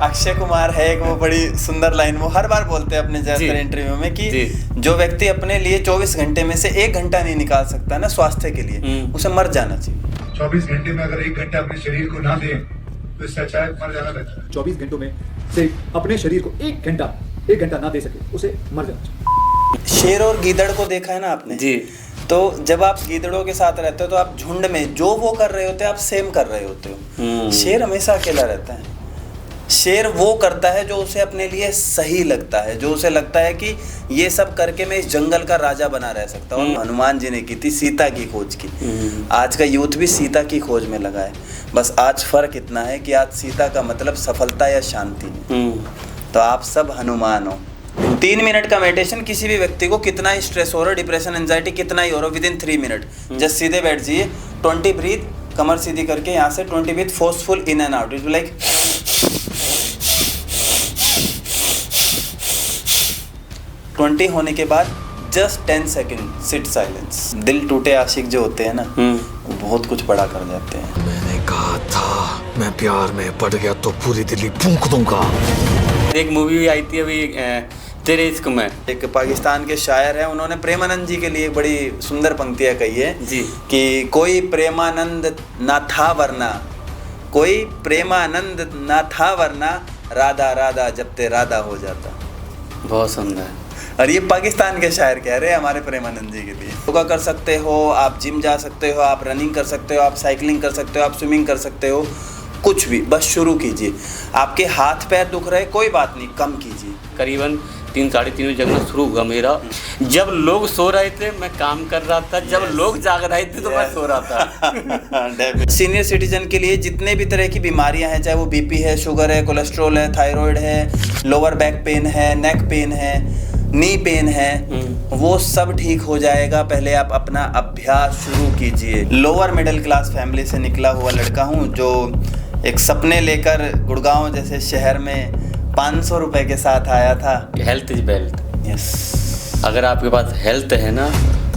अक्षय कुमार है एक, वो बड़ी सुंदर लाइन वो हर बार बोलते हैं अपने ज्यादातर इंटरव्यू में कि जो व्यक्ति अपने लिए 24 घंटे में से 1 घंटा नहीं निकाल सकता ना स्वास्थ्य के लिए, उसे मर जाना चाहिए। 24 घंटे में अगर 1 घंटा अपने शरीर को ना दे तो इससे अच्छा है मर जाना बेहतर है। 24 घंटों में से अपने शरीर को 1 घंटा ना दे सके उसे मर जाना चाहिए। शेर और गीदड़ को देखा है ना आपने जी। तो जब आप गीदड़ों के साथ रहते हो तो आप झुंड में जो वो कर रहे होते हैं आप सेम कर रहे होते हो। शेर हमेशा अकेला रहता है। शेर वो करता है जो उसे अपने लिए सही लगता है, जो उसे लगता है कि ये सब करके मैं इस जंगल का राजा बना रह सकता हूँ। हनुमान जी ने की थी सीता की खोज की। आज का यूथ भी सीता की खोज में लगा है, बस आज फर्क इतना है कि आज सीता का मतलब सफलता या शांति है। तो आप सब हनुमान हो। 3 मिनट का मेडिटेशन किसी भी व्यक्ति को कितना ही स्ट्रेस हो रहा है, डिप्रेशन एंजाइटी कितना ही हो रहा है, विदिन 3 मिनट जस्ट सीधे बैठ जाइए, 20 ब्रीथ, कमर सीधी करके यहाँ से 20 breath forceful in and out. It like 20 होने के बाद जस्ट 10 सेकेंड सिट साइलेंस। दिल टूटे आशिक जो होते हैं ना वो बहुत कुछ बड़ा कर जाते हैं। मैंने कहा था मैं प्यार में पड़ गया तो पूरी दिल्ली फूंक दूंगा। एक मूवी भी आई थी अभी तेरे इश्क में, एक पाकिस्तान के शायर हैं, उन्होंने प्रेमानंद जी के लिए बड़ी सुंदर पंक्तियां कही है जी कि कोई प्रेमानंद ना था वरना, कोई प्रेमानंद ना था वरना, राधा राधा जब ते राधा हो जाता। बहुत सुंदर। और ये पाकिस्तान के शायर कह रहे हैं हमारे प्रेमानंद जी के लिए। योगा कर सकते हो आप, जिम जा सकते हो आप, रनिंग कर सकते हो आप, साइकिलिंग कर सकते हो आप, स्विमिंग कर सकते हो, कुछ भी, बस शुरू कीजिए। आपके हाथ पैर दुख रहे कोई बात नहीं, कम कीजिए। करीबन 3 साढ़े 3 बजे जगना शुरू हुआ मेरा। जब लोग सो रहे थे मैं काम कर रहा था, जब लोग जाग रहे थे तो मैं सो रहा था। सीनियर सिटीजन के लिए जितने भी तरह की बीमारियां हैं, चाहे वो बीपी है, शुगर है, कोलेस्ट्रॉल है, थायराइड है, लोअर बैक पेन है, नेक पेन है, नी पेन है, वो सब ठीक हो जाएगा। पहले आप अपना अभ्यास शुरू कीजिए। लोअर मिडिल क्लास फैमिली से निकला हुआ लड़का हूँ जो एक सपने लेकर गुड़गांव जैसे शहर में 500 रुपए के साथ आया था। Health is wealth. यस, अगर आपके पास हेल्थ है ना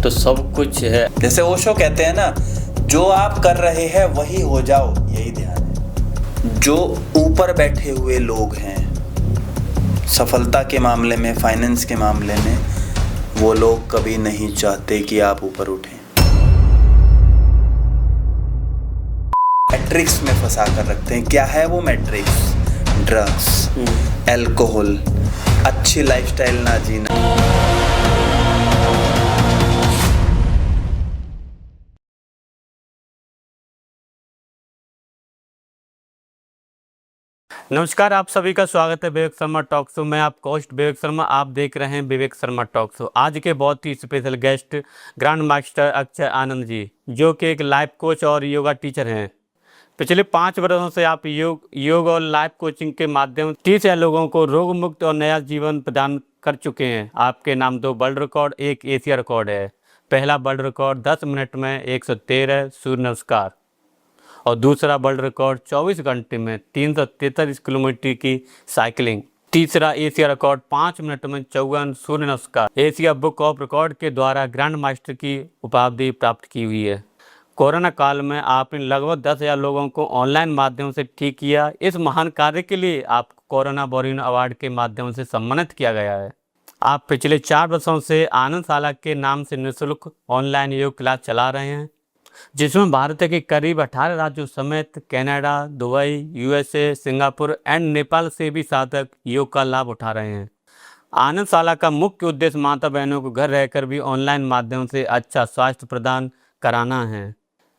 तो सब कुछ है। जैसे ओशो कहते हैं ना, जो आप कर रहे हैं वही हो जाओ, यही ध्यान है। जो ऊपर बैठे हुए लोग हैं सफलता के मामले में, फाइनेंस के मामले में, वो लोग कभी नहीं चाहते कि आप ऊपर उठें। मैट्रिक्स में फंसा कर रखते हैं। क्या है वो मैट्रिक्स? ड्रग्स, अल्कोहल, अच्छी लाइफस्टाइल ना जीना। नमस्कार, आप सभी का स्वागत है विवेक शर्मा टॉक शो में। आपका होस्ट विवेक शर्मा, आप देख रहे हैं विवेक शर्मा टॉक शो। आज के बहुत ही special guest grand master Akshay Anand ji, जो कि एक लाइफ कोच और योगा टीचर हैं। पिछले 5 वर्षों से आप योग और लाइफ कोचिंग के माध्यम से 30 लोगों को रोग मुक्त और नया जीवन प्रदान कर चुके हैं। आपके नाम 2 वर्ल्ड रिकॉर्ड, 1 एशिया रिकॉर्ड है। पहला वर्ल्ड रिकॉर्ड 10 मिनट में 113 सूर्य नमस्कार और दूसरा वर्ल्ड रिकॉर्ड 24 घंटे में 343 किलोमीटर की साइकिलिंग। तीसरा एशिया रिकॉर्ड 5 मिनट में 54 सूर्य नमस्कार एशिया बुक ऑफ रिकॉर्ड के द्वारा ग्रैंड मास्टर की उपाधि प्राप्त की हुई है। कोरोना काल में आपने लगभग 10,000 लोगों को ऑनलाइन माध्यम से ठीक किया। इस महान कार्य के लिए आपको कोरोना वॉरियर अवार्ड के माध्यम से सम्मानित किया गया है। आप पिछले 4 वर्षों से आनंदशाला के नाम से निःशुल्क ऑनलाइन योग क्लास चला रहे हैं, जिसमें भारत के करीब 18 राज्यों समेत Canada, Dubai, USA, Singapore and Nepal से भी साधक योग का लाभ उठा रहे हैं। आनंदशाला का मुख्य उद्देश्य माता बहनों को घर रहकर भी ऑनलाइन माध्यम से अच्छा स्वास्थ्य प्रदान कराना है।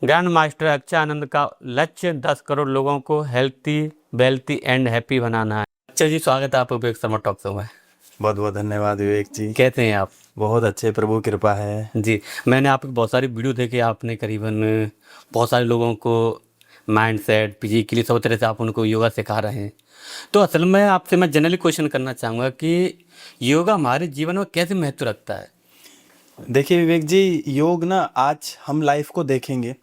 ग्रैंड मास्टर अक्षय आनंद का लक्ष्य 10 करोड़ लोगों को हेल्थी, वेल्थी एंड हैप्पी बनाना है। अच्छा जी, स्वागत है आपको विवेक शर्मा टॉक शो में। बहुत बहुत धन्यवाद विवेक जी। कहते हैं आप? बहुत अच्छे, प्रभु कृपा है जी। मैंने आपकी बहुत सारी वीडियो देखे, आपने करीबन बहुत सारे लोगों को माइंडसेट, फिजिकली सब तरह से आप उनको योगा सिखा रहे हैं। तो असल में आपसे मैं जनरली क्वेश्चन करना चाहूँगा कि योगा हमारे जीवन में कैसे महत्व रखता है? देखिए विवेक जी, योग ना आज हम लाइफ को देखेंगे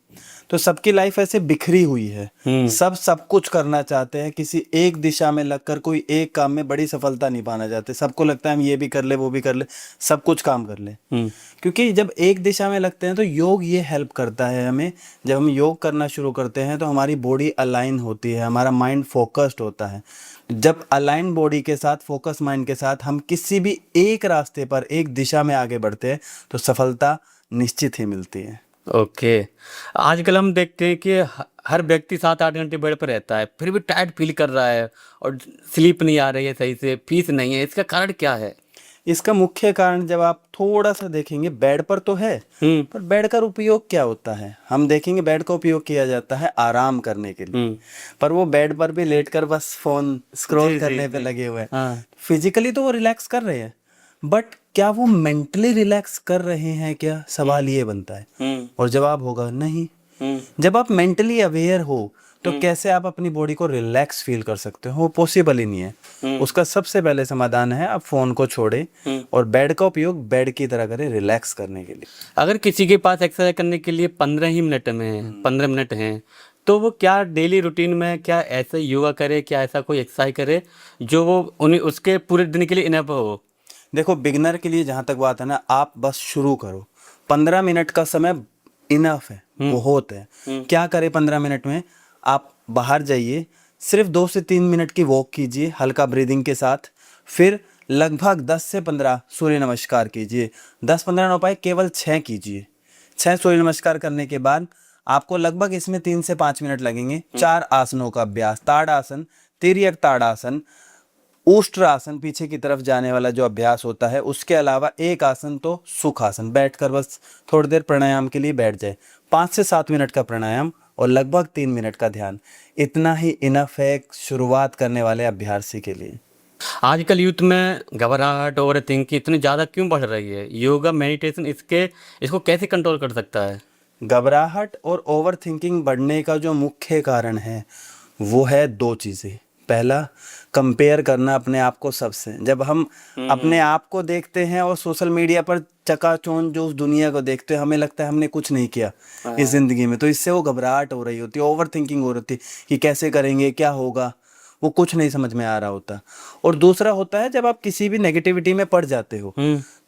तो सबकी लाइफ ऐसे बिखरी हुई है, सब कुछ करना चाहते हैं, किसी एक दिशा में लगकर कोई एक काम में बड़ी सफलता नहीं पाना चाहते। सबको लगता है हम ये भी कर ले, वो भी कर ले, सब कुछ काम कर ले। क्योंकि जब एक दिशा में लगते हैं तो योग ये हेल्प करता है हमें। जब हम योग करना शुरू करते हैं तो हमारी बॉडी अलाइन होती है, हमारा माइंड फोकस्ड होता है। जब अलाइन बॉडी के साथ, फोकस माइंड के साथ हम किसी भी एक रास्ते पर, एक दिशा में आगे बढ़ते हैं तो सफलता निश्चित ही मिलती है। ओके। आजकल हम देखते हैं कि हर व्यक्ति 7-8 घंटे बेड पर रहता है, फिर भी टायर्ड फील कर रहा है और स्लीप नहीं आ रही है सही से, पीस नहीं है। इसका कारण क्या है? इसका मुख्य कारण जब आप थोड़ा सा देखेंगे, बेड पर तो है, पर बेड का उपयोग क्या होता है? हम देखेंगे बेड का उपयोग किया जाता है आराम करने के लिए, पर वो बेड पर भी लेटकर बस फोन स्क्रॉल करने पे लगे हुए हैं। फिजिकली तो वो रिलैक्स कर रहे हैं, बट क्या वो मेंटली रिलैक्स कर रहे हैं क्या? सवाल ये बनता है, और जवाब होगा नहीं। जब आप मेंटली अवेयर हो तो कैसे आप अपनी बॉडी को रिलैक्स फील कर सकते हो? वो पॉसिबल ही नहीं है। उसका सबसे पहले समाधान है आप फोन को छोड़ें और बेड का उपयोग बेड की तरह करें, रिलैक्स करने के लिए। अगर किसी के पास एक्सरसाइज करने के लिए 15 ही मिनट में 15 मिनट हैं, तो वो क्या डेली रूटीन में क्या ऐसे योगा करे, क्या ऐसा कोई एक्सरसाइज करे जो वो उन्हें उसके पूरे दिन के लिए इनफ हो? देखो, बिगनर के लिए जहाँ तक बात है ना, आप बस शुरू करो। 15 मिनट का समय इनफ है, बहुत है। क्या करें 15 मिनट में? आप बाहर जाइए, सिर्फ 2 से 3 मिनट की वॉक कीजिए हल्का ब्रीदिंग के साथ, फिर लगभग 10 से 15 सूर्य नमस्कार कीजिए। 10-15 ना हो पाए, केवल 6 कीजिए। 6 सूर्य नमस्कार करने के बाद आपको लगभग इसमें 3 से 5 मिनट लगेंगे। 4 आसनों का अभ्यास, ताड़ासन, तिर्यक ताड़ासन, उष्ट्रासन, पीछे की तरफ जाने वाला जो अभ्यास होता है, उसके अलावा एक आसन तो सुखासन, बैठकर बस थोड़ी देर प्राणायाम के लिए बैठ जाए। 5 से 7 मिनट का प्राणायाम और लगभग 3 मिनट का ध्यान, इतना ही इनफ है शुरुआत करने वाले अभ्यासी के लिए। आजकल यूथ में घबराहट, ओवर थिंकिंग इतनी ज़्यादा क्यों बढ़ रही है? योगा, मेडिटेशन इसको कैसे कंट्रोल कर सकता है? घबराहट और ओवर थिंकिंग बढ़ने का जो मुख्य कारण है वो है 2 चीज़ें। पहला, कंपेयर करना अपने आप को सबसे। जब हम अपने आप को देखते हैं और सोशल मीडिया पर चकाचौंध जो उस दुनिया को देखते हैं, हमें लगता है हमने कुछ नहीं किया इस जिंदगी में, तो इससे वो घबराहट हो रही होती है, ओवर थिंकिंग हो रही है कि कैसे करेंगे, क्या होगा, वो कुछ नहीं समझ में आ रहा होता। और दूसरा होता है जब आप किसी भी नेगेटिविटी में पड़ जाते हो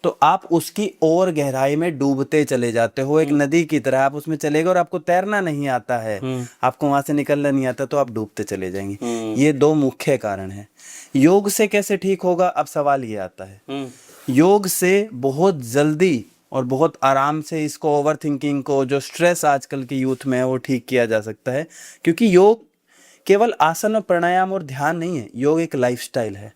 तो आप उसकी और गहराई में डूबते चले जाते हो, एक नदी की तरह आप उसमें चले गए और आपको तैरना नहीं आता है, आपको वहां से निकलना नहीं आता, तो आप डूबते चले जाएंगे। ये 2 मुख्य कारण हैं। योग से कैसे ठीक होगा? अब सवाल ये आता है, योग से बहुत जल्दी और बहुत आराम से इसको, ओवर थिंकिंग को, जो स्ट्रेस आजकल के यूथ में है, वो ठीक किया जा सकता है। क्योंकि योग केवल आसन और प्राणायाम और ध्यान नहीं है, योग एक लाइफस्टाइल है।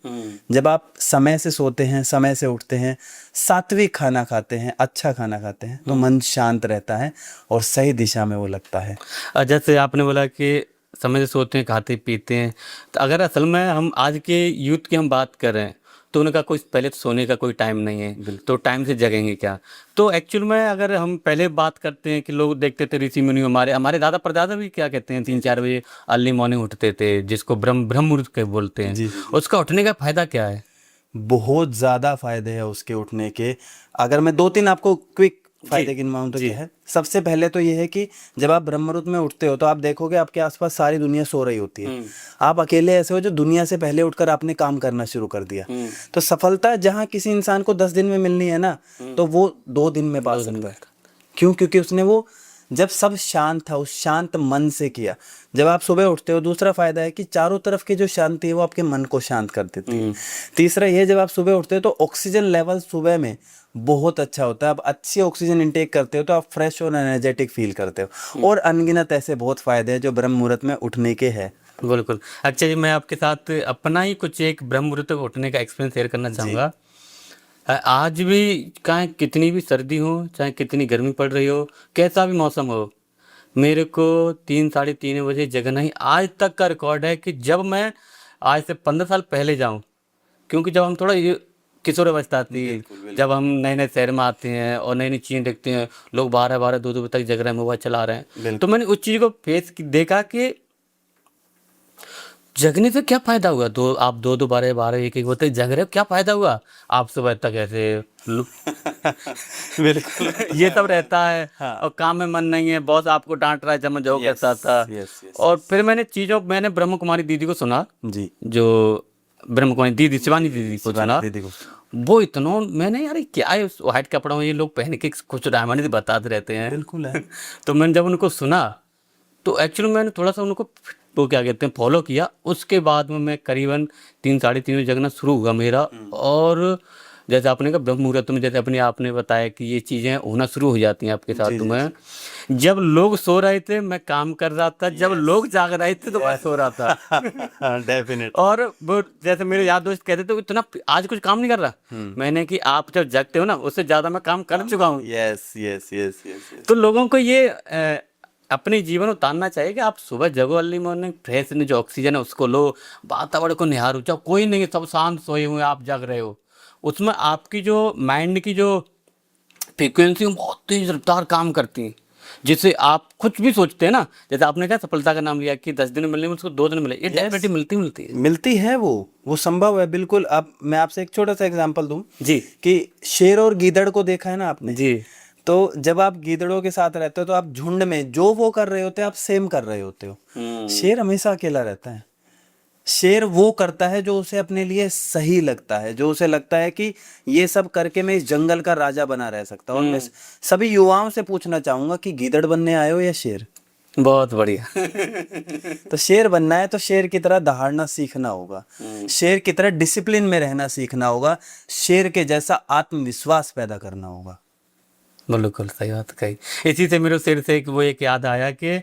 जब आप समय से सोते हैं, समय से उठते हैं, सात्विक खाना खाते हैं, अच्छा खाना खाते हैं, तो मन शांत रहता है और सही दिशा में वो लगता है। जैसे आपने बोला कि समय से सोते हैं, खाते पीते हैं, तो अगर असल में हम आज के यूथ की हम बात कर रहे हैं तो उनका कोई पहले तो सोने का कोई टाइम नहीं है, तो टाइम से जगेंगे क्या? तो एक्चुअल में अगर हम पहले बात करते हैं कि लोग देखते थे ऋषि मुनि, हमारे दादा परदादा भी क्या कहते हैं, 3-4 बजे अर्ली मॉर्निंग उठते थे, जिसको ब्रह्म मुहूर्त के बोलते हैं। उसका उठने का फायदा क्या है? बहुत ज़्यादा फायदे हैं उसके उठने के। अगर मैं 2-3 आपको क्विक फायदे गिनवाऊं तो ये है। सबसे पहले तो ये है कि जब आप ब्रह्म मुहूर्त में उठते हो तो आप देखोगे आपके आसपास सारी दुनिया सो रही होती है, आप अकेले ऐसे हो जो दुनिया से पहले उठकर आपने काम करना शुरू कर दिया। तो सफलता जहाँ किसी इंसान को 10 दिन में मिलनी है ना, तो वो 2 दिन में पा सकता है। क्यों? क्योंकि उसने वो जब सब शांत था, उस शांत मन से किया। जब आप सुबह उठते हो, दूसरा फायदा है कि चारों तरफ की जो शांति है वो आपके मन को शांत कर देती है। तीसरा ये, जब आप सुबह उठते हो तो ऑक्सीजन लेवल सुबह में बहुत अच्छा होता है। आप अच्छी ऑक्सीजन इंटेक करते हो तो आप फ्रेश और एनर्जेटिक फील करते हो। और अनगिनत ऐसे बहुत फायदे हैं जो ब्रह्म मुहूर्त में उठने के हैं। बिल्कुल। अच्छा जी, मैं आपके साथ अपना ही कुछ एक ब्रह्म मुहूर्त में उठने का एक्सपीरियंस शेयर करना चाहूँगा। आज भी चाहे कितनी भी सर्दी हो, चाहे कितनी गर्मी पड़ रही हो, कैसा भी मौसम हो, मेरे को 3-3:30 बजे जगना ही आज तक का रिकॉर्ड है। कि जब मैं आज से 15 साल पहले जाऊं, क्योंकि जब हम थोड़ा किशोर अवस्था थी, जब हम नए नए शहर में आते हैं और नई नई चीज़ें देखते हैं, लोग 12-12, 2-2 बजे तक जग रहे हैं, मोबाइल चला रहे हैं, तो मैंने उस चीज़ को देखा कि जगने से क्या फायदा हुआ? आप दो बारह बारह एक एक होते जग रहे हो, क्या फायदा हुआ? आप सुबह तक ऐसे बिल्कुल ये सब रहता है। हाँ। और काम में मन नहीं है, बॉस आपको डांट रहा है, जब मैं जॉब करता था। और फिर मैंने ब्रह्म कुमारी दीदी को सुना, जी, जो ब्रह्म कुमारी दीदी, शिवानी दीदी को सुना। दीदी को वो इतना मैंने, यार ये क्या है व्हाइट कपड़ा में ये लोग पहन के कुछ रामायण बताते रहते हैं। बिल्कुल है। तो मैंने जब उनको सुना तो एक्चुअली मैंने थोड़ा सा उनको वो क्या कहते हैं फॉलो किया। उसके बाद में मैं करीबन 3 साढ़े 3 बजे जगना शुरू हुआ मेरा। और जैसे आपने कहा ब्रह्म मुहूर्त में, जैसे अपने आपने बताया कि ये चीज़ें होना शुरू हो जाती हैं आपके साथ में। जब लोग सो रहे थे मैं काम कर रहा था, जब लोग जाग रहे थे तो मैं सो रहा था। डेफिनेट। और वो जैसे मेरे यार दोस्त कहते थे इतना आज कुछ काम नहीं कर रहा। मैंने कि आप जब जगते हो ना उससे ज़्यादा मैं काम कर चुका हूँ। Yes yes yes yes. तो लोगों को ये अपने जीवन उतारना चाहिए कि आप सुबह जगो, अर्ली मॉर्निंग, फ्रेश जो ऑक्सीजन है उसको लो, वातावरण को निहारो। जब कोई नहीं है, सब शांत सोए हुए, आप जग रहे हो, उसमें आपकी जो माइंड की जो फ्रीक्वेंसी बहुत तेज रफ्तार काम करती है, जिससे आप कुछ भी सोचते हैं ना। जैसे आपने क्या सफलता का नाम लिया कि 10 दिन मिलने में उसको 2 दिन मिले, ये डेफिनेटली मिलती है। वो संभव है बिल्कुल। अब मैं आपसे एक छोटा सा एग्जांपल दूं जी कि शेर और गीदड़ को देखा है ना आपने जी। तो जब आप गीदड़ों के साथ रहते हो तो आप झुंड में जो वो कर रहे होते हैं आप सेम कर रहे होते हो। शेर हमेशा अकेला रहता है। शेर वो करता है जो उसे अपने लिए सही लगता है, जो उसे लगता है कि ये सब करके मैं इस जंगल का राजा बना रह सकता हूँ। और मैं सभी युवाओं से पूछना चाहूंगा कि गीदड़ बनने आए हो या शेर? बहुत बढ़िया। तो शेर बनना है तो शेर की तरह दहाड़ना सीखना होगा, शेर की तरह डिसिप्लिन में रहना सीखना होगा, शेर के जैसा आत्मविश्वास पैदा करना होगा। बिल्कुल सही बात कही। इसी से मेरे सिर से एक याद आया कि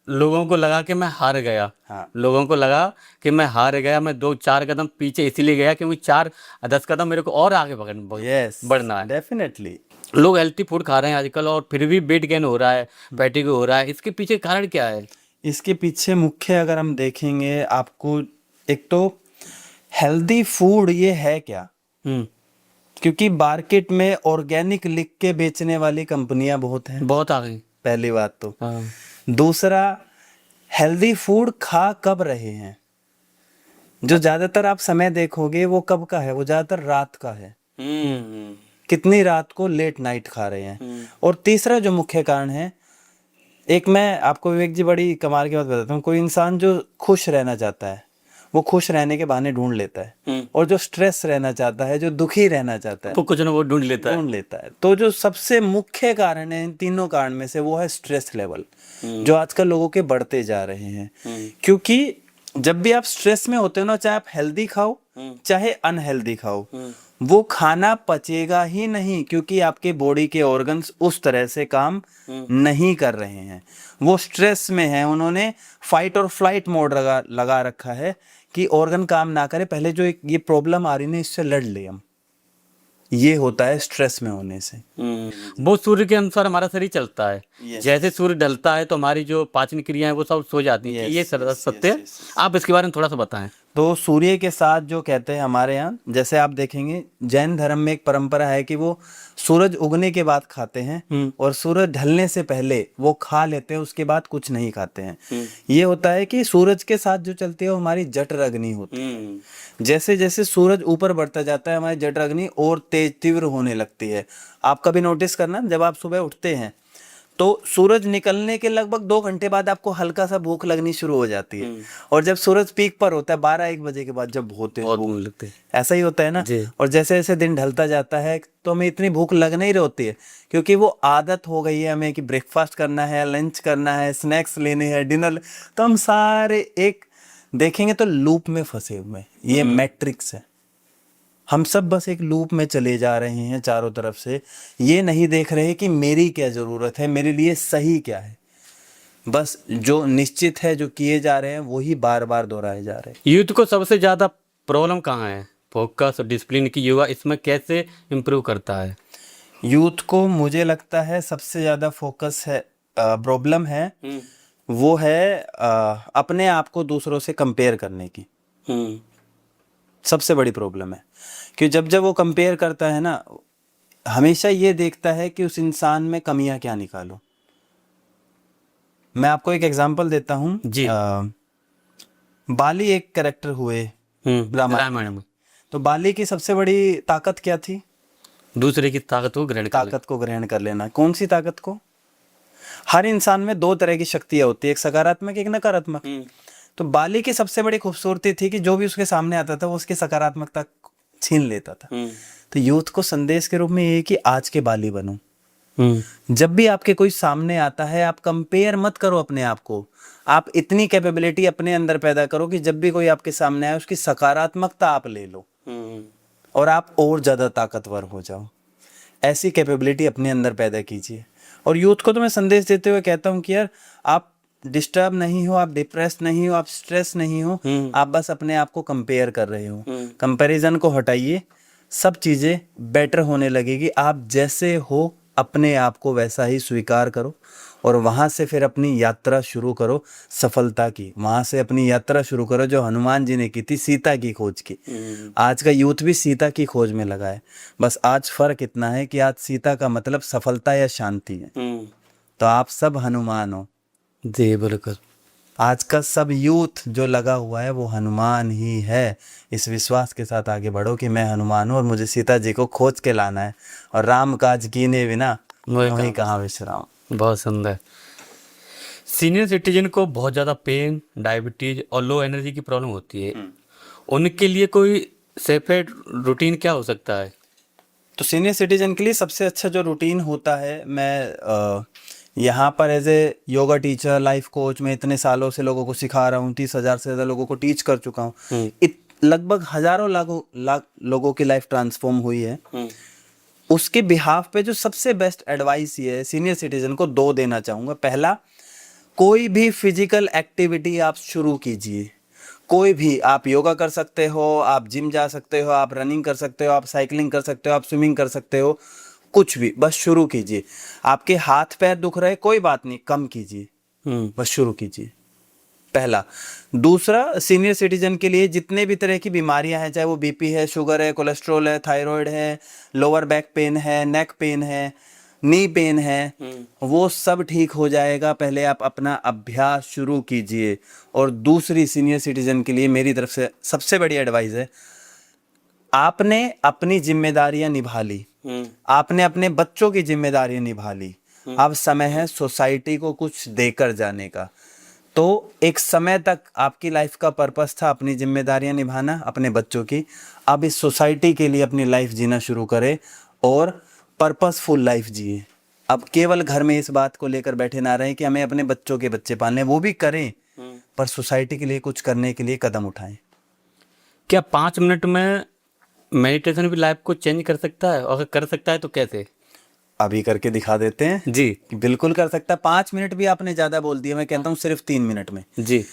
लोगों को लगा कि मैं हार गया। हाँ। लोगों को लगा कि मैं हार गया। मैं 2-4 कदम पीछे इसीलिए गया क्योंकि 4-10 कदम मेरे को और आगे बढ़ना है। डेफिनेटली। लोग हेल्थी फूड खा रहे हैं आजकल और फिर भी वेट गेन हो रहा है, फैटिग हो रहा है। इसके पीछे कारण क्या है? इसके पीछे मुख्य अगर हम देखेंगे आपको, एक तो हेल्दी फूड ये है क्या, क्योंकि मार्केट में ऑर्गेनिक लिख के बेचने वाली कंपनियां बहुत हैं, बहुत आ गई, पहली बात तो। दूसरा, हेल्दी फूड खा कब रहे हैं? जो ज्यादातर आप समय देखोगे वो कब का है? वो ज्यादातर रात का है। कितनी रात को लेट नाइट खा रहे हैं। और तीसरा जो मुख्य कारण है, एक मैं आपको विवेक जी बड़ी कमाल की बात बताता हूँ। कोई इंसान जो खुश रहना चाहता है वो खुश रहने के बहाने ढूंढ लेता है, और जो स्ट्रेस रहना चाहता है, जो दुखी रहना चाहता है, वो कुछ ना वो ढूंढ लेता है। तो जो सबसे मुख्य कारण है इन तीनों कारण में से, वो है स्ट्रेस लेवल, जो आजकल लोगों के बढ़ते जा रहे हैं। क्योंकि जब भी आप स्ट्रेस में होते हो ना, चाहे आप हेल्दी खाओ चाहे अनहेल्दी खाओ, वो खाना पचेगा ही नहीं, क्योंकि आपके बॉडी के ऑर्गन्स उस तरह से काम नहीं कर रहे हैं। वो स्ट्रेस में है, उन्होंने फाइट और फ्लाइट मोड लगा रखा है कि ऑर्गन काम ना करे, पहले जो एक ये प्रॉब्लम आ रही है इससे लड़ ले हम। ये होता है स्ट्रेस में होने से। वो सूर्य के अनुसार हमारा शरीर चलता है। जैसे सूर्य ढलता है तो हमारी जो पाचन क्रिया है वो सब सो जाती है। ये सत्य है। आप इसके बारे में थोड़ा सा बताएं। तो सूर्य के साथ जो कहते हैं हमारे यहाँ, जैसे आप देखेंगे जैन धर्म में एक परंपरा है कि वो सूरज उगने के बाद खाते हैं और सूरज ढलने से पहले वो खा लेते हैं, उसके बाद कुछ नहीं खाते हैं। ये होता है कि सूरज के साथ जो चलती है वो हमारी जठर अग्नि होती है। जैसे जैसे सूरज ऊपर बढ़ता जाता है हमारी जठर अग्नि और तेज तीव्र होने लगती है। आप कभी नोटिस करना, जब आप सुबह उठते हैं तो सूरज निकलने के लगभग 2 घंटे बाद आपको हल्का सा भूख लगनी शुरू हो जाती है, और जब सूरज पीक पर होता है 12-1 बजे के बाद जब होते हैं भूख लगती है, ऐसा ही होता है ना। और जैसे जैसे दिन ढलता जाता है तो हमें इतनी भूख लगने ही होती है, क्योंकि वो आदत हो गई है हमें कि ब्रेकफास्ट करना है, लंच करना है, स्नैक्स लेने हैं, डिनर। तो हम सारे एक देखेंगे तो लूप में फंसे हुए, ये मैट्रिक्स है। हम सब बस एक लूप में चले जा रहे हैं चारों तरफ से, ये नहीं देख रहे कि मेरी क्या ज़रूरत है, मेरे लिए सही क्या है। बस जो निश्चित है, जो किए जा रहे हैं, वही बार बार दोहराए जा रहे हैं। यूथ को सबसे ज़्यादा प्रॉब्लम कहाँ है? फोकस और डिसिप्लिन की युवा इसमें कैसे इम्प्रूव करता है? यूथ को मुझे लगता है सबसे ज़्यादा फोकस है, प्रॉब्लम है, वो है अपने आप को दूसरों से कंपेयर करने की। सबसे बड़ी प्रॉब्लम है कि जब जब वो कंपेयर करता है ना, हमेशा ये देखता है कि उस इंसान में कमियां क्या निकालूं। मैं आपको एक एग्जांपल देता हूं। बाली एक कैरेक्टर हुए रामायण में। तो बाली की सबसे बड़ी ताकत क्या थी? दूसरे की ताकत को ग्रहण कर ताकत को ग्रहण कर लेना। कौन सी ताकत को? हर इंसान में दो तरह की शक्तियां होती है, एक सकारात्मक एक नकारात्मक। तो बाली की सबसे बड़ी खूबसूरती थी कि जो भी उसके सामने आता था वो उसकी सकारात्मकता छीन लेता था। तो यूथ को संदेश के रूप में ये कि आज के बाली बनो। जब भी आपके कोई सामने आता है आप कंपेयर मत करो अपने आप को, आप इतनी कैपेबिलिटी अपने अंदर पैदा करो कि जब भी कोई आपके सामने आए उसकी सकारात्मकता आप ले लो और आप और ज्यादा ताकतवर हो जाओ। ऐसी कैपेबिलिटी अपने अंदर पैदा कीजिए। और यूथ को तो मैं संदेश देते हुए कहता हूँ कि यार आप डिस्टर्ब नहीं हो, आप डिप्रेस नहीं हो, आप स्ट्रेस नहीं हो, आप बस अपने आप को कंपेयर कर रहे हो। कंपैरिजन को हटाइए, सब चीजें बेटर होने लगेगी। आप जैसे हो अपने आप को वैसा ही स्वीकार करो और वहां से फिर अपनी यात्रा शुरू करो सफलता की। वहां से अपनी यात्रा शुरू करो जो हनुमान जी ने की थी, सीता की खोज की। आज का यूथ भी सीता की खोज में लगा है। बस आज फर्क इतना है कि आज सीता का मतलब सफलता या शांति है। तो आप सब हनुमान हो जी, बिल्कुल। आज का सब यूथ जो लगा हुआ है वो हनुमान ही है। इस विश्वास के साथ आगे बढ़ो कि मैं हनुमान हूँ और मुझे सीता जी को खोज के लाना है और राम काज कीने बिना वही कहाँ विश्राम। बहुत सुंदर। सीनियर सिटीजन को बहुत ज़्यादा पेन, डायबिटीज और लो एनर्जी की प्रॉब्लम होती है, उनके लिए कोई सेपरेट रूटीन क्या हो सकता है? तो सीनियर सिटीजन के लिए सबसे अच्छा जो रूटीन होता है, मैं यहाँ पर as a yoga teacher, life coach, मैं इतने सालों से लोगों को सिखा रहा हूँ, 30,000 से ज़्यादा लोगों को टीच कर चुका हूँ। लगभग हजारों लाख लोगों की लाइफ ट्रांसफॉर्म हुई है। उसके बिहाफ पे जो सबसे बेस्ट एडवाइस ये है, सीनियर सिटीजन को दो देना चाहूँगा। पहला, कोई भी फिजिकल एक्टिविटी आप शुरू कीजिए। कोई भी, आप योगा कर सकते हो, आप जिम जा सकते हो, आप रनिंग कर सकते हो, आप साइकिलिंग कर सकते हो, आप स्विमिंग कर सकते हो, कुछ भी, बस शुरू कीजिए। आपके हाथ पैर दुख रहे, कोई बात नहीं, कम कीजिए, बस शुरू कीजिए। पहला। दूसरा, सीनियर सिटीजन के लिए जितने भी तरह की बीमारियां हैं, चाहे वो बीपी है, शुगर है, कोलेस्ट्रॉल है, थायराइड है, लोअर बैक पेन है, नेक पेन है, नी पेन है, वो सब ठीक हो जाएगा। पहले आप अपना अभ्यास शुरू कीजिए। और दूसरी, सीनियर सिटीजन के लिए मेरी तरफ से सबसे बड़ी एडवाइस है, आपने अपनी जिम्मेदारियां निभा ली, आपने अपने बच्चों की जिम्मेदारियां निभा ली, अब समय है सोसाइटी को कुछ देकर जाने का। तो एक समय तक आपकी लाइफ का पर्पस था अपनी जिम्मेदारियां निभाना, अपने बच्चों की। अब इस सोसाइटी के लिए अपनी लाइफ जीना शुरू करें और पर्पसफुल लाइफ जिए। अब केवल घर में इस बात को लेकर बैठे ना रहें कि हमें अपने बच्चों के बच्चे पालने, वो भी करें, पर सोसाइटी के लिए कुछ करने के लिए कदम उठाएं। क्या 5 मिनट में मेडिटेशन भी लाइफ को चेंज कर सकता है? अगर कर सकता है तो कैसे? अभी करके दिखा देते हैं जी। बिल्कुल कर सकता है। 5 मिनट भी आपने ज्यादा बोल दिया, मैं कहता हूँ सिर्फ 3 मिनट में। जी।